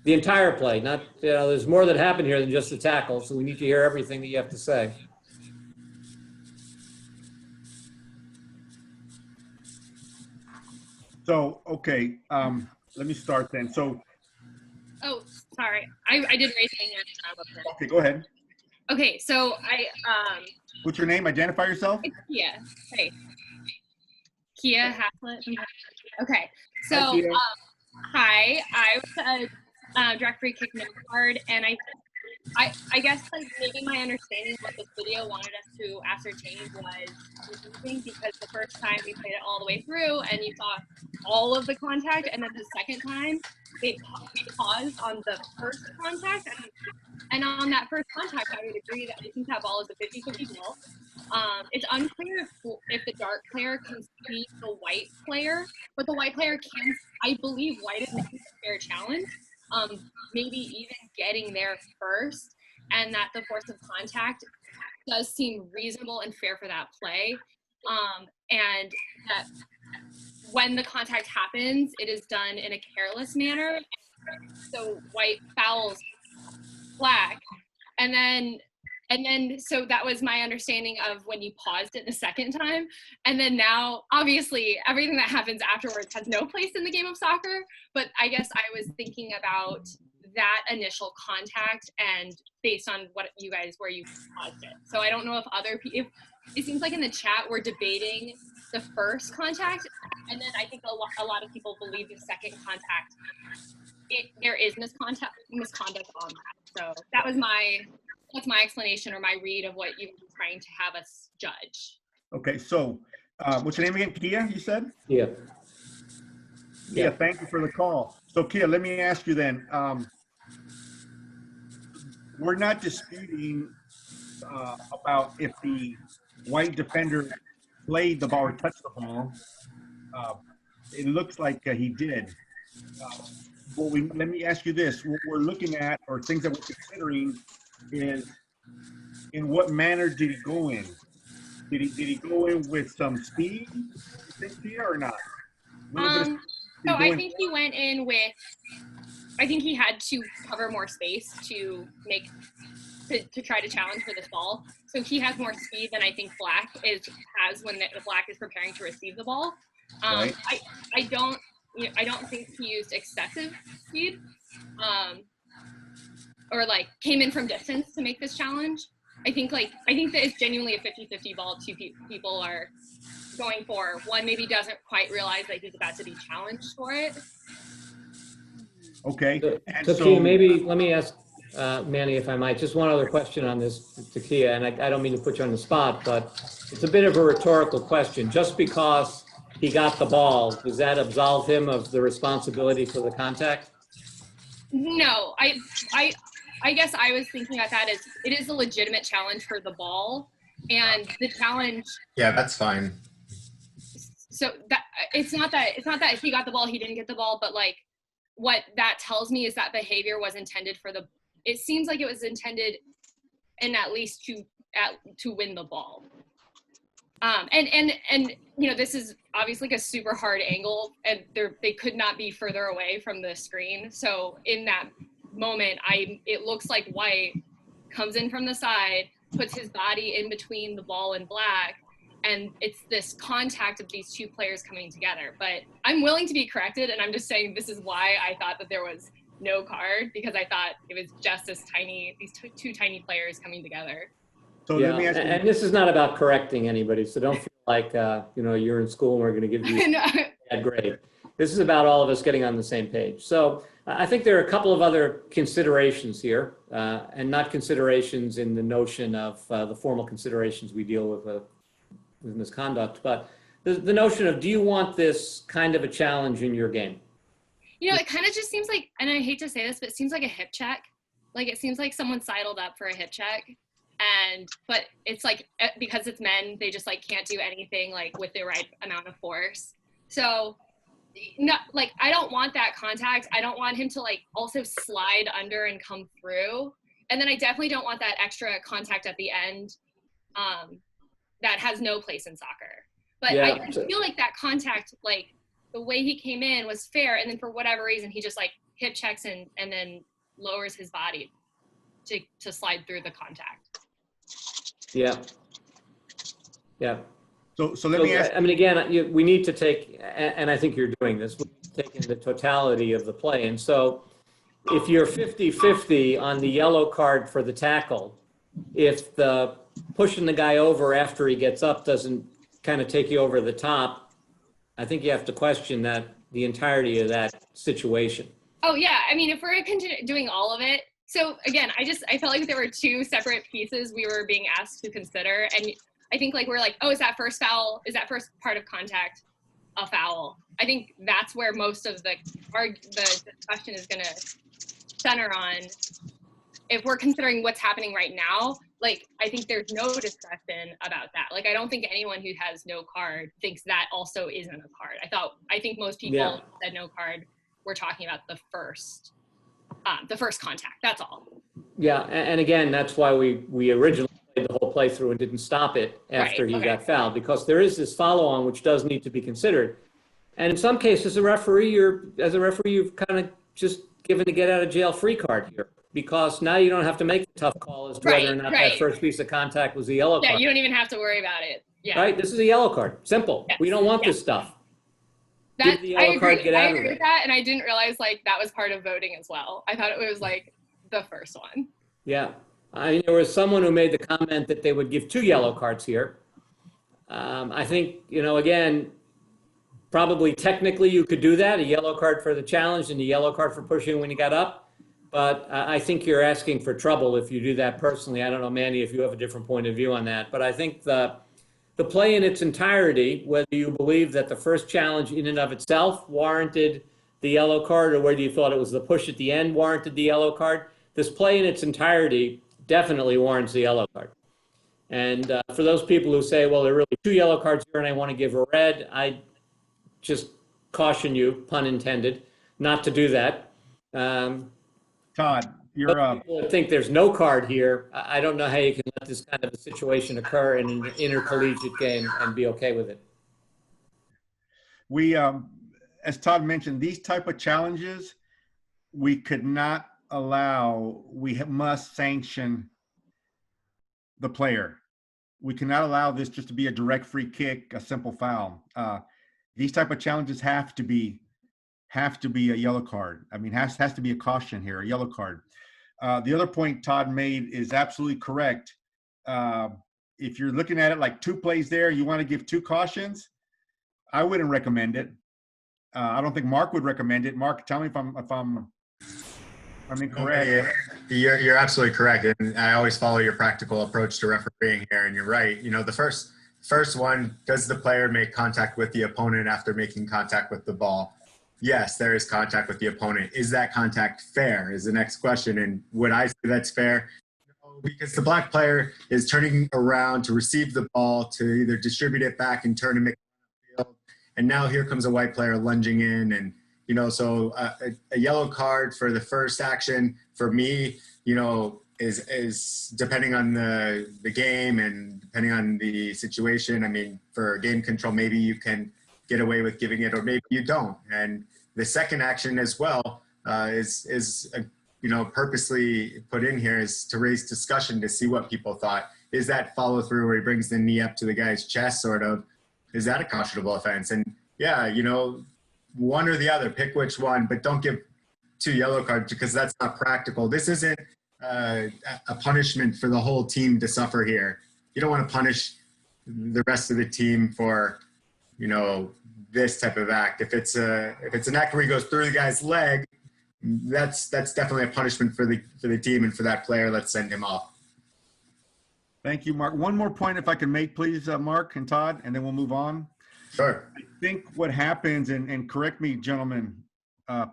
the entire play? Not, there's more that happened here than just the tackle, so we need to hear everything that you have to say. So, okay, let me start then. So, oh, sorry, I didn't raise my hand. Okay, go ahead. Okay, so What's your name? Identify yourself. It's Kia. Hey, Kia Haslett. Okay, so hi, I was a direct free kick no card, and I guess like maybe my understanding of what this video wanted us to ascertain was confusing, because the first time we played it all the way through and you saw all of the contact, and then the second time they paused on the first contact, and on that first contact I would agree that I think that ball is a 50-50 ball. It's unclear if the dark player can see the white player, but the white player can. I believe White is making a fair challenge. Maybe even getting there first, and that the force of contact does seem reasonable and fair for that play, and that when the contact happens, it is done in a careless manner. So White fouls black, and then so that was my understanding of when you paused it the second time. And then now, obviously, everything that happens afterwards has no place in the game of soccer. But I guess I was thinking about that initial contact and based on what you guys, where you paused it. So I don't know if other people, it seems like in the chat we're debating the first contact. And then I think a lot of people believe the second contact, there is misconduct on that. So that's my explanation or my read of what you're trying to have us judge. Okay, so what's your name again? Kia, you said? Yeah. Yeah, thank you for the call. So Kia, let me ask you then, we're not disputing about if the white defender played the ball or touched the ball. It looks like he did. Let me ask you this. What we're looking at, or things that we're considering, is in what manner did he go in? Did he go in with some speed, or not? So I think he went in with, I think he had to cover more space to try to challenge for this ball. So he has more speed than I think Black has when the Black is preparing to receive the ball. Right. I don't think he used excessive speed, or like came in from distance to make this challenge. I think that it's genuinely a 50-50 ball. Two people are going for. One maybe doesn't quite realize that he's about to be challenged for it. Okay. So Kia, maybe let me ask Manny, if I might, just one other question on this to Kia, and I don't mean to put you on the spot, but it's a bit of a rhetorical question. Just because he got the ball, does that absolve him of the responsibility for the contact? No, I guess I was thinking about that as it is a legitimate challenge for the ball, and the challenge. Yeah, that's fine. So that it's not that if he got the ball, he didn't get the ball, but like what that tells me is that behavior was intended for the. It seems like it was intended, and at least to win the ball. And you know, this is obviously like a super hard angle, and they could not be further away from the screen. So in that moment, it looks like White comes in from the side, puts his body in between the ball and Black, and it's this contact of these two players coming together. But I'm willing to be corrected, and I'm just saying this is why I thought that there was no card, because I thought it was just these two tiny players coming together. So yeah, let me ask you, and this is not about correcting anybody, so don't feel like you know, you're in school and we're going to give you a bad grade. This is about all of us getting on the same page. So I think there are a couple of other considerations here, and not considerations in the notion of the formal considerations we deal with misconduct, but the notion of, do you want this kind of a challenge in your game? You know, it kind of just seems like, and I hate to say this, but it seems like a hip check. Like it seems like someone sidled up for a hip check. But it's like, because it's men, they just like can't do anything like with the right amount of force. So not like, I don't want that contact. I don't want him to like also slide under and come through. And then I definitely don't want that extra contact at the end that has no place in soccer. But yeah, I feel like that contact, like the way he came in was fair. And then for whatever reason, he just like hip checks and then lowers his body to slide through the contact. Yeah. Yeah. So let me ask. I mean, again, we need to take, and I think you're doing this, taking the totality of the play. And so if you're 50-50 on the yellow card for the tackle, if the pushing the guy over after he gets up doesn't kind of take you over the top, I think you have to question the entirety of that situation. Oh yeah, I mean, if we're doing all of it, so again, I felt like there were two separate pieces we were being asked to consider, and I think like we're like, oh, is that first part of contact a foul? I think that's where most of the discussion is going to center on. If we're considering what's happening right now, like I think there's no discussion about that. Like I don't think anyone who has no card thinks that also isn't a card. I think most people said no card. We're talking about the first contact. That's all. Yeah, and again, that's why we originally played the whole playthrough and didn't stop it after he got fouled, because there is this follow-on which does need to be considered. And in some cases, as a referee, you've kind of just given a get-out-of-jail-free card here, because now you don't have to make the tough call as to whether or not that first piece of contact was a yellow card. Yeah, you don't even have to worry about it. Yeah. Right? This is a yellow card. Simple. Yes. We don't want this stuff. I agree with that, and I didn't realize like that was part of voting as well. I thought it was like the first one. Yeah. There was someone who made the comment that they would give 2 yellow cards here. I think, again, probably technically you could do that, a yellow card for the challenge and a yellow card for pushing when you got up. But I think you're asking for trouble if you do that personally. I don't know, Manny, if you have a different point of view on that. But I think the play in its entirety, whether you believe that the first challenge in and of itself warranted the yellow card or whether you thought it was the push at the end warranted the yellow card, this play in its entirety definitely warrants the yellow card. And for those people who say, well, there are really 2 yellow cards here and I want to give a red, I just caution you, pun intended, not to do that. Todd, you're people think there's no card here. I don't know how you can let this kind of a situation occur in an intercollegiate game and be okay with it. We, as Todd mentioned, these type of challenges, we could not allow, we must sanction the player. We cannot allow this just to be a direct free kick, a simple foul. These type of challenges have to be a yellow card. I mean, has to be a caution here, a yellow card. The other point Todd made is absolutely correct. if you're looking at it like 2 plays there, you want to give 2 cautions, I wouldn't recommend it. I don't think Mark would recommend it. Mark, tell me if I'm incorrect. You're absolutely correct, and I always follow your practical approach to refereeing here. And you're right. You know, the first one, does the player make contact with the opponent after making contact with the ball? Yes, there is contact with the opponent. Is that contact fair? Is the next question. And would I say that's fair? No, because the black player is turning around to receive the ball to either distribute it back and turn and make it field. And now here comes a white player lunging in, and you know, so a yellow card for the first action for me, you know, is depending on the game and depending on the situation. I mean, for game control, maybe you can get away with giving it, or maybe you don't. And the second action as well is you know, purposely put in here is to raise discussion to see what people thought. Is that follow through where he brings the knee up to the guy's chest, sort of? Is that a cautionable offense? And yeah, you know, one or the other, pick which one, but don't give 2 yellow cards because that's not practical. This isn't a punishment for the whole team to suffer here. You don't want to punish the rest of the team for, you know, this type of act. If it's an act where he goes through the guy's leg, that's definitely a punishment for the team and for that player. Let's send him off. Thank you, Mark. One more point, if I can make, please, Mark and Todd, and then we'll move on. Sure. I think what happens, and correct me, gentlemen,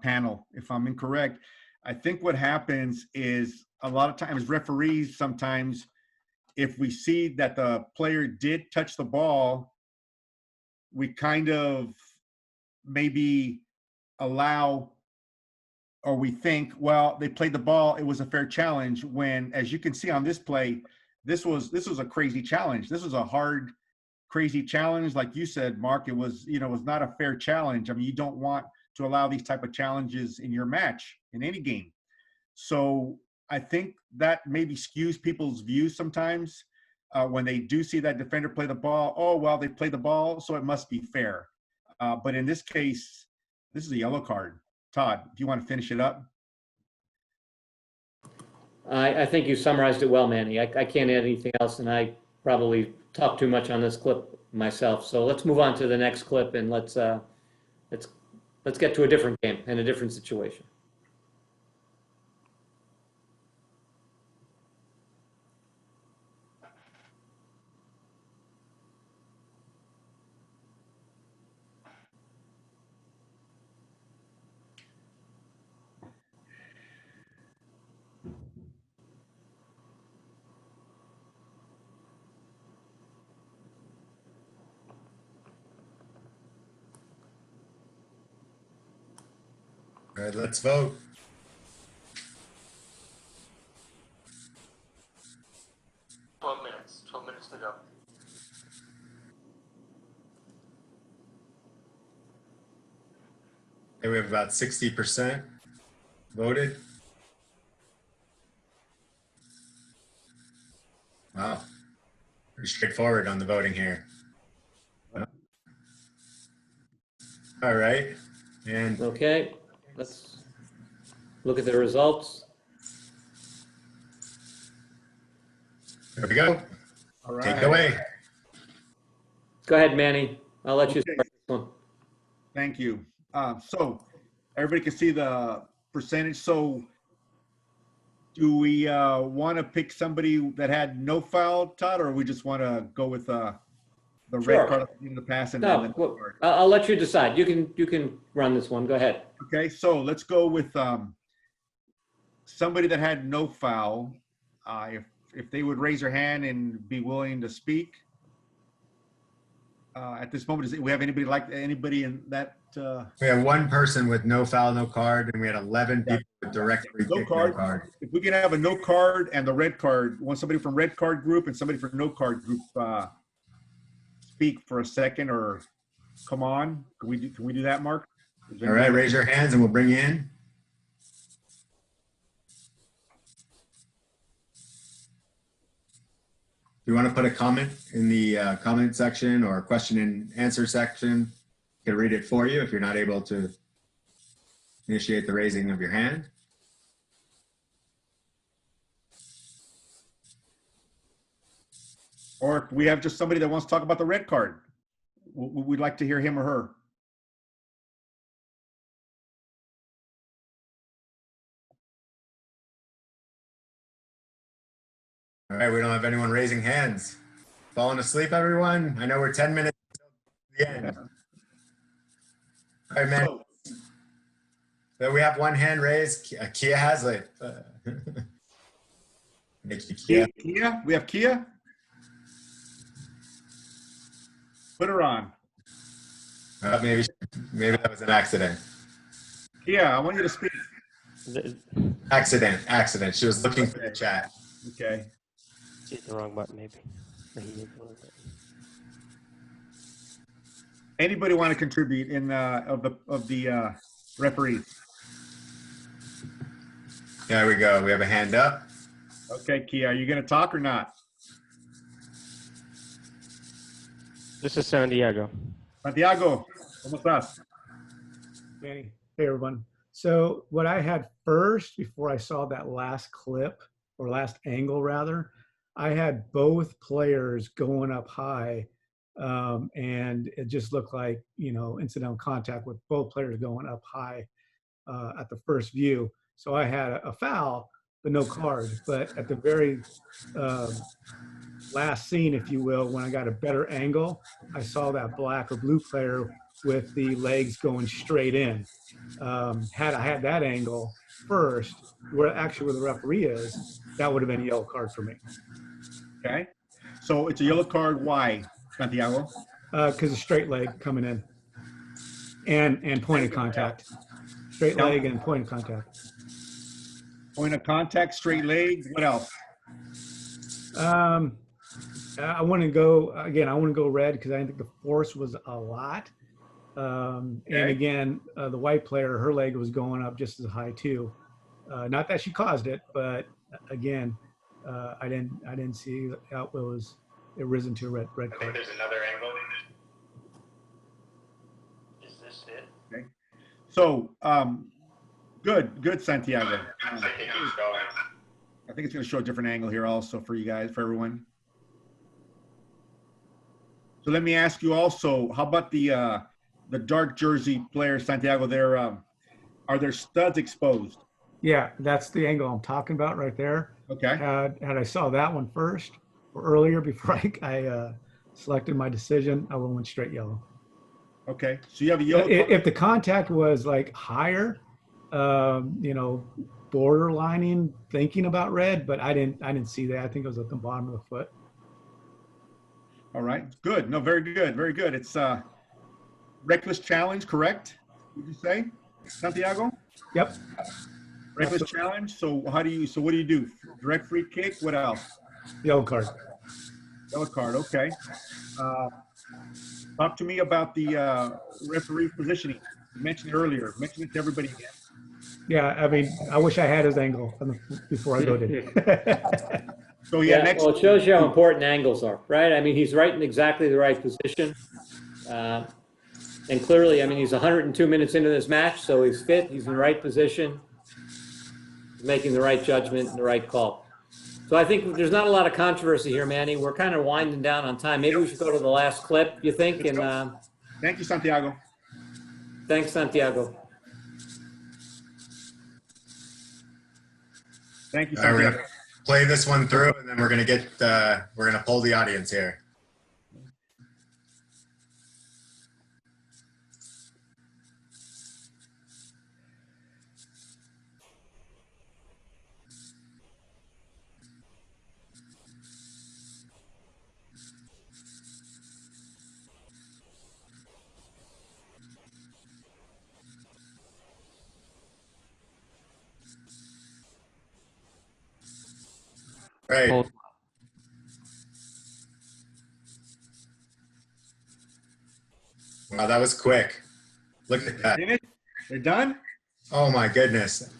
panel, if I'm incorrect, I think what happens is a lot of times referees sometimes, if we see that the player did touch the ball, we kind of maybe allow, or we think, well, they played the ball, it was a fair challenge, when, as you can see on this play, this was a crazy challenge. This was a hard, crazy challenge. Like you said, Mark, it was, you know, it was not a fair challenge. I mean, you don't want to allow these type of challenges in your match, in any game. So I think that maybe skews people's views sometimes when they do see that defender play the ball. Oh, well, they played the ball, so it must be fair. But in this case, this is a yellow card. Todd, do you want to finish it up? I think you summarized it well, Manny. I can't add anything else, and I probably talked too much on this clip myself. So let's move on to the next clip, and let's get to a different game and a different situation. All right, let's vote. Minutes. 12 minutes to go. Okay, we have about 60% voted. Wow. Pretty straightforward on the voting here. All right. And okay, let's look at the results. There we go. All right. Take it away. Go ahead, Manny. I'll let you start this one. Thank you. So everybody can see the percentage. So do we want to pick somebody that had no foul, Todd, or we just want to go with the red card in the pass? And no, well, I'll let you decide. You can run this one. Go ahead. Okay, so let's go with somebody that had no foul. If they would raise their hand and be willing to speak. At this moment, we have anybody in that? We have one person with no foul, no card, and we had 11 people with direct free kick, no card. If we can have a no card and the red card, want somebody from red card group and somebody from no card group speak for a second or come on. Can we do that, Mark? All right, raise your hands and we'll bring you in. If you want to put a comment in the comment section or question and answer section, I can read it for you if you're not able to initiate the raising of your hand. Or if we have just somebody that wants to talk about the red card, we'd like to hear him or her. All right, we don't have anyone raising hands. Falling asleep, everyone? I know we're 10 minutes until the end. All right, man. So we have one hand raised. Kia Hazlitt. Thank you, Kia. Kia? We have Kia? Put her on. Maybe that was an accident. Kia, I want you to speak. Accident. She was looking for the chat. Okay. She hit the wrong button, maybe. Or he hit the wrong button. Anybody want to contribute in of the referees? There we go. We have a hand up. Okay, Kia, are you going to talk or not? This is Santiago. Santiago, ¿cómo estás? Manny, hey everyone. So what I had first, before I saw that last clip, or last angle rather, I had both players going up high, and it just looked like, you know, incidental contact with both players going up high at the first view. So I had a foul, but no card. But at the very last scene, if you will, when I got a better angle, I saw that black or blue player with the legs going straight in. Had I had that angle first, where the referee is, that would have been a yellow card for me. Okay. So it's a yellow card. Why, Santiago? Because of straight leg coming in and point of contact. Straight leg and point of contact. Point of contact, straight leg. What else? I want to go red because I think the force was a lot. And again, the white player, her leg was going up just as high too. Not that she caused it, but again, I didn't see how it risen to a red card. I think there's another angle. Is this it? Okay. So, good, Santiago. I think it's going to show a different angle here also for you guys, for everyone. So let me ask you also, how about the dark jersey players, Santiago? Are their studs exposed? Yeah, that's the angle I'm talking about right there. Okay. Had I saw that one first or earlier before I selected my decision, I would have went straight yellow. Okay, so you have a yellow. If the contact was like higher, you know, borderlining, thinking about red, but I didn't see that. I think it was at the bottom of the foot. All right, good. No, very good, very good. It's reckless challenge, correct? Would you say, Santiago? Yep. Reckless challenge. So what do you do? Direct free kick. What else? Yellow card. Yellow card. Okay. Talk to me about the referee positioning. You mentioned it earlier. Mention it to everybody again. Yeah, I mean, I wish I had his angle before I voted. So well, it shows you how important angles are, right? I mean, he's right in exactly the right position. And clearly, I mean, he's 102 minutes into this match, so he's fit, he's in the right position, he's making the right judgment and the right call. So I think there's not a lot of controversy here, Manny. We're kind of winding down on time. Maybe we should go to the last clip, you think? And thank you, Santiago. Thanks, Santiago. Thank you, All right, we're Santiago. gonna play this one through, and then we're gonna poll the audience here. Right. Wow, that was quick. Look at that. They're done? Oh my goodness.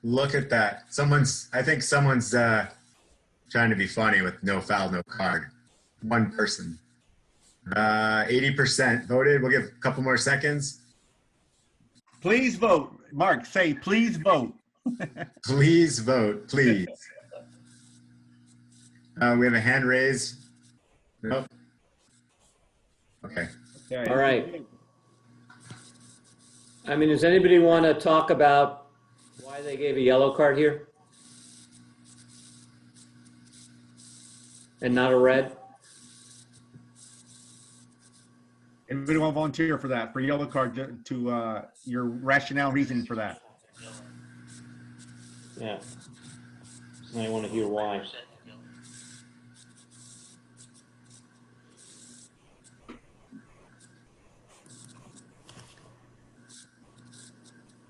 Look at that. I think someone's trying to be funny with no foul, no card. One person. 80% voted. We'll give a couple more seconds. Please vote. Mark, say please vote. Please vote, please. We have a hand raised. Nope. Okay. All right. I mean, does anybody want to talk about why they gave a yellow card here? And not a red? Anybody want to volunteer for that, for yellow card, to your rationale reasoning for that? Yeah. I want to hear why.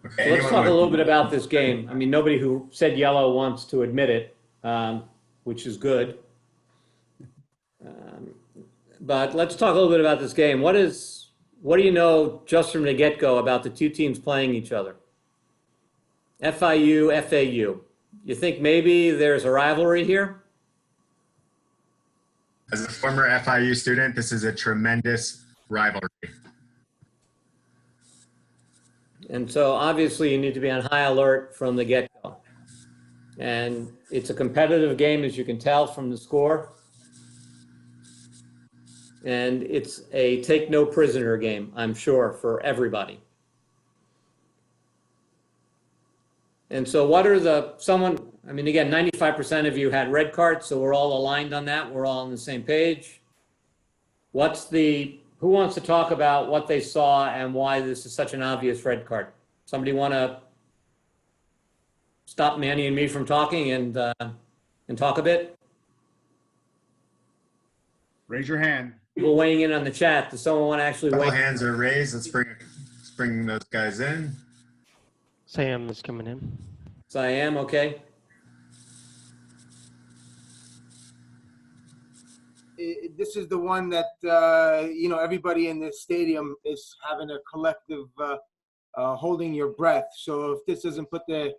Okay, So let's talk a little bit about this game. I mean, nobody who said yellow wants to admit it, which is good. But let's talk a little bit about this game. What do you know just from the get-go about the two teams playing each other? FIU, FAU. You think maybe there's a rivalry here? As a former FIU student, this is a tremendous rivalry. And so obviously you need to be on high alert from the get-go. And it's a competitive game, as you can tell from the score. And it's a take no prisoner game, I'm sure, for everybody. And so what are I mean, again, 95% of you had red cards, so we're all aligned on that. We're all on the same page. Who wants to talk about what they saw and why this is such an obvious red card? Somebody want to stop Manny and me from talking and talk a bit? Raise your hand. People weighing in on the chat. Does someone want to actually Couple weigh? hands are raised. Let's bring those guys in. Sam is coming in. Siam, okay. This is the one that everybody in this stadium is having a collective holding your breath. So if this doesn't put the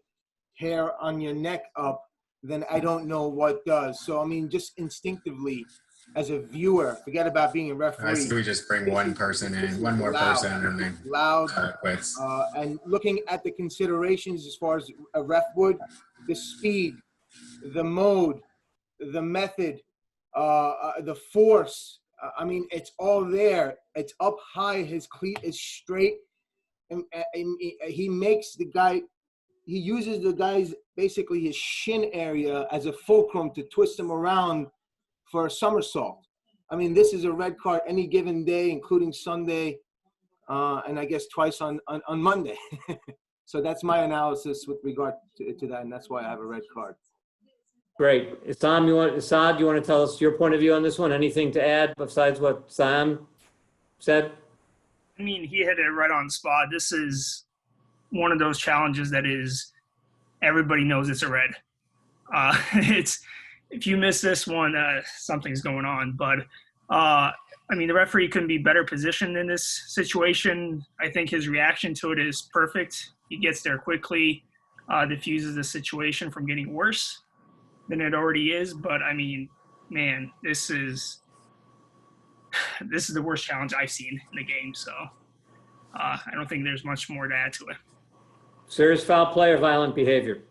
hair on your neck up, then I don't know what does. So I mean, just instinctively, as a viewer, forget about being a referee. I see we just bring one person in, one more person, and then quits. And looking at the considerations as far as a ref would, the speed, the mode, the method, the force. I mean, it's all there. It's up high. His cleat is straight. And he makes the guy, he uses the guy's, basically his shin area as a fulcrum to twist him around for a somersault. I mean, this is a red card any given day, including Sunday, and I guess twice on Monday. So that's my analysis with regard to that, and that's why I have a red card. Great. Assad, you want to tell us your point of view on this one? Anything to add besides what Sam said? I mean, he hit it right on the spot. This is one of those challenges that is, everybody knows it's a red. If you miss this one, something's going on. But, I mean, the referee couldn't be better positioned in this situation. I think his reaction to it is perfect. He gets there quickly, diffuses the situation from getting worse than it already is. But, I mean, man, this is the worst challenge I've seen in the game. So I don't think there's much more to add to it. Serious foul play or violent behavior?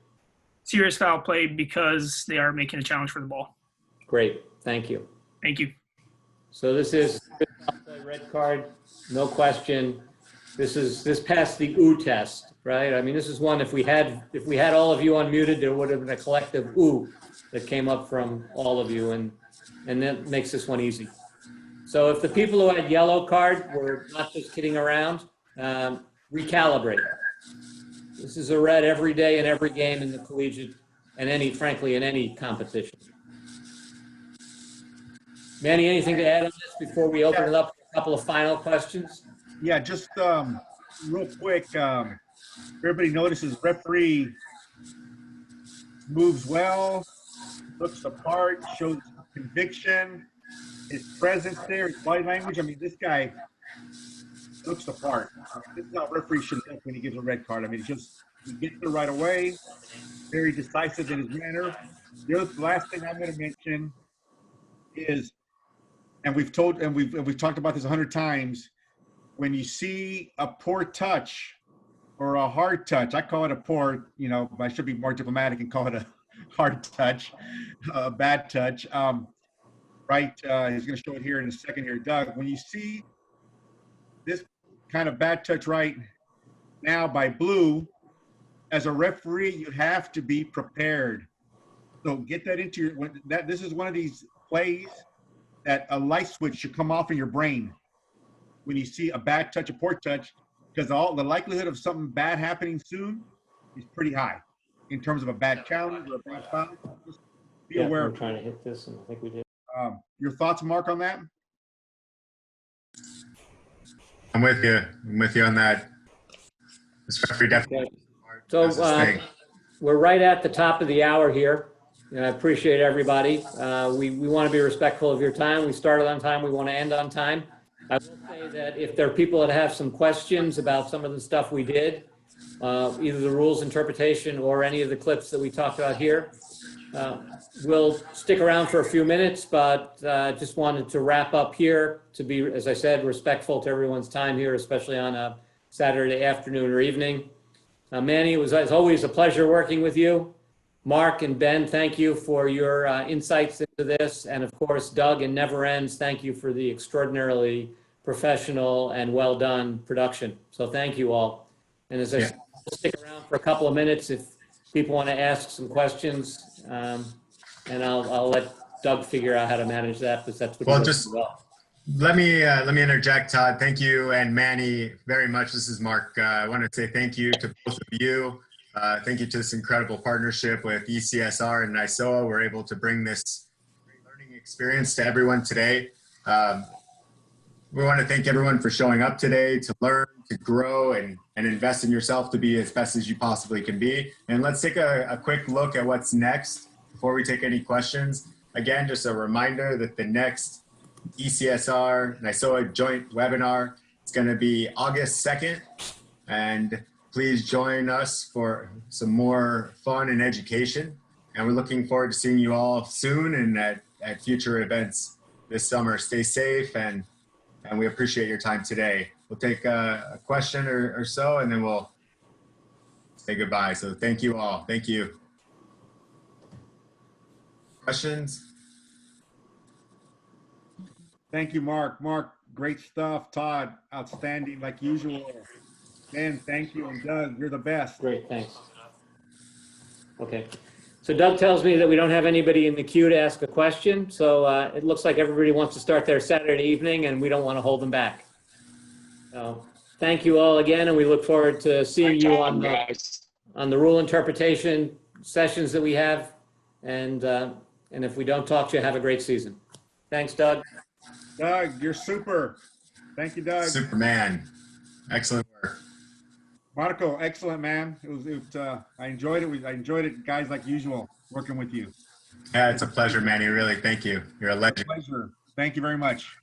Serious foul play because they are making a challenge for the ball. Great. Thank you. Thank you. So this is red card, no question. This passed the ooh test, right? I mean, this is one, if we had all of you unmuted, there would have been a collective ooh that came up from all of you, and that makes this one easy. So if the people who had yellow card were not just kidding around, recalibrate. This is a red every day in every game in the collegiate and frankly, in any competition. Manny, anything to add on this before we open it up for a couple of final questions? Yeah, just real quick, everybody notices referee moves well, looks the part, shows conviction, his presence there, his body language. I mean, this guy looks the part. This is how referee should look when he gives a red card. I mean, he gets there right away, very decisive in his manner. The last thing I'm going to mention is, and we've talked about this 100 times, when you see a poor touch or a hard touch, I call it a poor, I should be more diplomatic and call it hard touch, bad touch. Right, he's going to show it here in a second here. Doug, when you see this kind of bad touch right now by blue, as a referee, you have to be prepared. So get that into your, this is one of these plays that a light switch should come off in your brain when you see a bad touch, a poor touch, because the likelihood of something bad happening soon is pretty high in terms of a bad challenge or a bad foul. Just be aware. We're trying to hit this, and I think we did. Your thoughts, Mark, on that? I'm with you. I'm with you on that. This referee definitely. So we're right at the top of the hour here. And I appreciate everybody. We want to be respectful of your time. We started on time. We want to end on time. I will say that if there are people that have some questions about some of the stuff we did, either the rules interpretation or any of the clips that we talked about here, we'll stick around for a few minutes, but just wanted to wrap up here to be, as I said, respectful to everyone's time here, especially on a Saturday afternoon or evening. Manny, it was as always a pleasure working with you. Mark and Ben, thank you for your insights into this. And of course, Doug and Never Ends, thank you for the extraordinarily professional and well done production. So thank you all. And as I said, we'll stick around for a couple of minutes if people want to ask some questions. And I'll let Doug figure out how to manage that, because that's what he does well. Let me interject, Todd. Thank you and Manny very much. This is Mark. I want to say thank you to both of you. Thank you to this incredible partnership with ECSR and NISOA. We're able to bring this great learning experience to everyone today. We want to thank everyone for showing up today to learn, to grow, and invest in yourself to be as best as you possibly can be. And let's take a quick look at what's next before we take any questions. Again, just a reminder that the next ECSR NISOA joint webinar is going to be August 2nd. And please join us for some more fun and education. And we're looking forward to seeing you all soon and at future events this summer. Stay safe, and we appreciate your time today. We'll take a question or so, and then we'll say goodbye. So thank you all. Thank you. Questions? Thank you, Mark. Mark, great stuff. Todd, outstanding like usual. Ben, thank you. And Doug, you're the best. Great, thanks. Okay. So Doug tells me that we don't have anybody in the queue to ask a question. So it looks like everybody wants to start their Saturday evening, and we don't want to hold them back. So thank you all again, and we look forward to seeing you on the rule interpretation sessions that we have. And if we don't talk to you, have a great season. Thanks, Doug. Doug, you're super. Thank you, Doug. Superman. Excellent work. Marco, excellent, man. I enjoyed it. I enjoyed it, guys, like usual, working with you. Yeah, it's a pleasure, Manny. Really, thank you. You're a legend. Pleasure. Thank you very much.